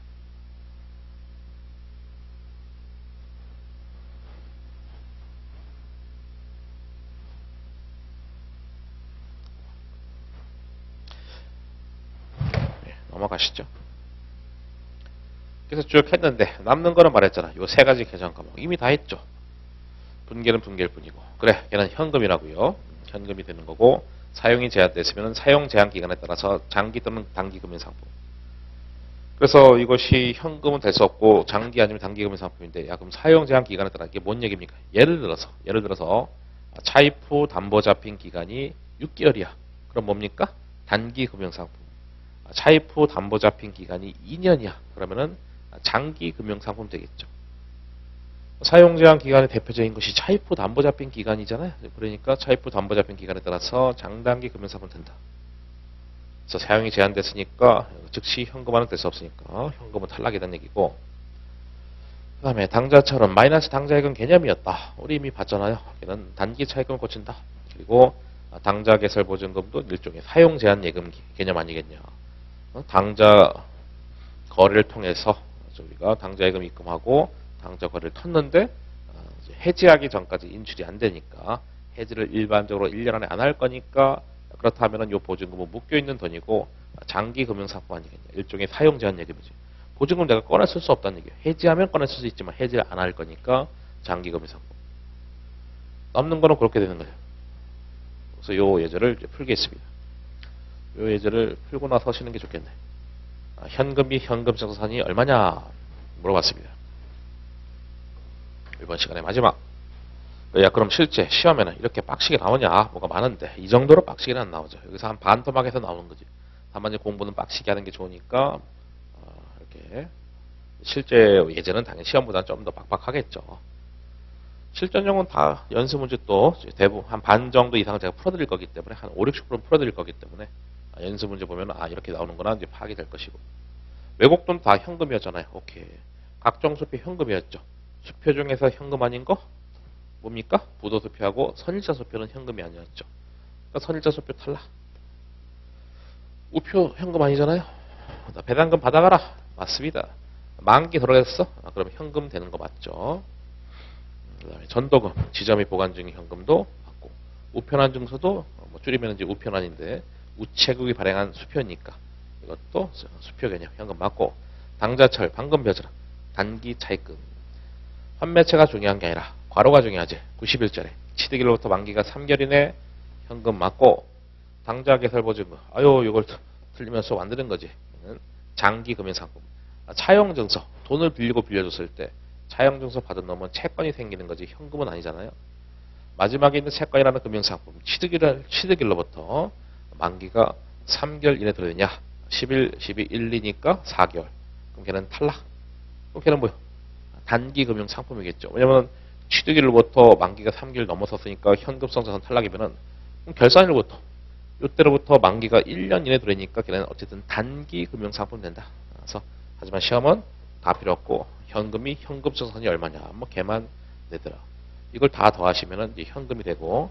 네, 넘어가시죠. 그래서 쭉 했는데 남는 거는 말했잖아. 요 세 가지 개정 과목 이미 다 했죠. 분개는 분개일 뿐이고 그래 걔는 현금이라고요. 현금이 되는 거고 사용이 제한됐으면 사용 제한 기간에 따라서 장기 또는 단기 금융 상품. 그래서 이것이 현금은 될 수 없고 장기 아니면 단기 금융 상품인데 야 그럼 사용 제한 기간에 따라 이게 뭔 얘기입니까? 예를 들어서 차입 후 담보 잡힌 기간이 6개월이야. 그럼 뭡니까? 단기 금융 상품. 차입 후 담보 잡힌 기간이 2년이야. 그러면은 장기 금융 상품 되겠죠. 사용 제한 기간의 대표적인 것이 차입 후 담보 잡힌 기간이잖아요. 그러니까 차입 후 담보 잡힌 기간에 따라서 장단기 금융 상품 된다. 그래서 사용이 제한됐으니까 즉시 현금화는 될 수 없으니까 현금은 탈락이라는 얘기고 그 다음에 당자처럼 마이너스 당자예금 개념이었다. 우리 이미 봤잖아요. 얘는 단기 차익금을 고친다. 그리고 당자 개설 보증금도 일종의 사용 제한 예금 개념 아니겠냐. 당자 거래를 통해서 우리가 당자 예금 입금하고 당자 거래를 텄는데 해지하기 전까지 인출이 안 되니까 해지를 일반적으로 1년 안에 안 할 거니까 그렇다면 이 보증금은 묶여있는 돈이고 장기 금융상품 아니겠냐. 일종의 사용 제한 예금이지. 보증금 내가 꺼내 쓸 수 없다는 얘기예요. 해지하면 꺼내 쓸 수 있지만 해지를 안 할 거니까 장기 금융상품. 남는 거는 그렇게 되는 거예요. 그래서 이 예제를 이제 풀겠습니다. 이 예제를 풀고 나서 하시는 게 좋겠네. 현금이 현금정산이 얼마냐 물어봤습니다. 이번 시간의 마지막. 야 그럼 실제 시험에는 이렇게 빡시게 나오냐? 뭐가 많은데 이 정도로 빡시게는 안 나오죠. 여기서 한 반토막에서 나오는 거지. 다만 이제 공부는 빡시게 하는 게 좋으니까 이렇게 실제 예제는 당연히 시험보다는 좀 더 빡빡하겠죠. 실전용은 다 연습 문제 또 대부분 한 반 정도 이상 제가 풀어드릴 거기 때문에 한 5, 60% 풀어드릴 거기 때문에 연습 문제 보면 이렇게 나오는구나 이제 파악이 될 것이고 외국돈 다 현금이었잖아요. 오케이. 각종 수표 현금이었죠. 수표 중에서 현금 아닌 거 뭡니까? 부도 수표하고 선일자 수표는 현금이 아니었죠. 그러니까 선일자 수표 탈락. 우표 현금 아니잖아요. 배당금 받아가라. 맞습니다. 만기 들어갔어? 그럼 현금 되는 거 맞죠? 그 다음에 전도금, 지점이 보관 중인 현금도 받고 우편한 증서도 뭐 줄이면 이제 우편한인데 우체국이 발행한 수표니까 이것도 수표 개념 현금 맞고 당자철, 방금 벼슬, 단기 차익금 환매체가 중요한 게 아니라 과로가 중요하지. 90일짜리 취득일로부터 만기가 3개월 이내 현금 맞고 당자 개설 보증금. 아유 이걸 틀리면서 만드는 거지. 장기 금융상품. 차용증서, 돈을 빌리고 빌려줬을 때 차용증서 받은 놈은 채권이 생기는 거지 현금은 아니잖아요. 마지막에 있는 채권이라는 금융상품, 취득일로부터 만기가 3개월 이내 들어있냐? 10일, 12, 1, 2니까 4개월. 그럼 걔는 탈락. 그럼 걔는 뭐야? 단기 금융상품이겠죠. 왜냐면 취득일로부터 만기가 3개월 넘어섰으니까 현금성 자산 탈락이면은 그럼 결산일로부터 이때로부터 만기가 1년 이내 들어있으니까 걔는 어쨌든 단기 금융상품 된다. 그래서 하지만 시험은 다 필요 없고 현금이 현금성산이 얼마냐? 뭐 걔만 내더라. 이걸 다 더하시면은 이제 현금이 되고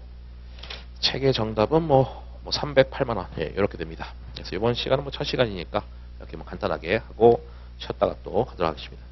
책의 정답은 뭐 308만 원 이렇게 됩니다. 그래서 이번 시간은 뭐 첫 시간이니까 이렇게 뭐 간단하게 하고 쉬었다가 또 하도록 하겠습니다.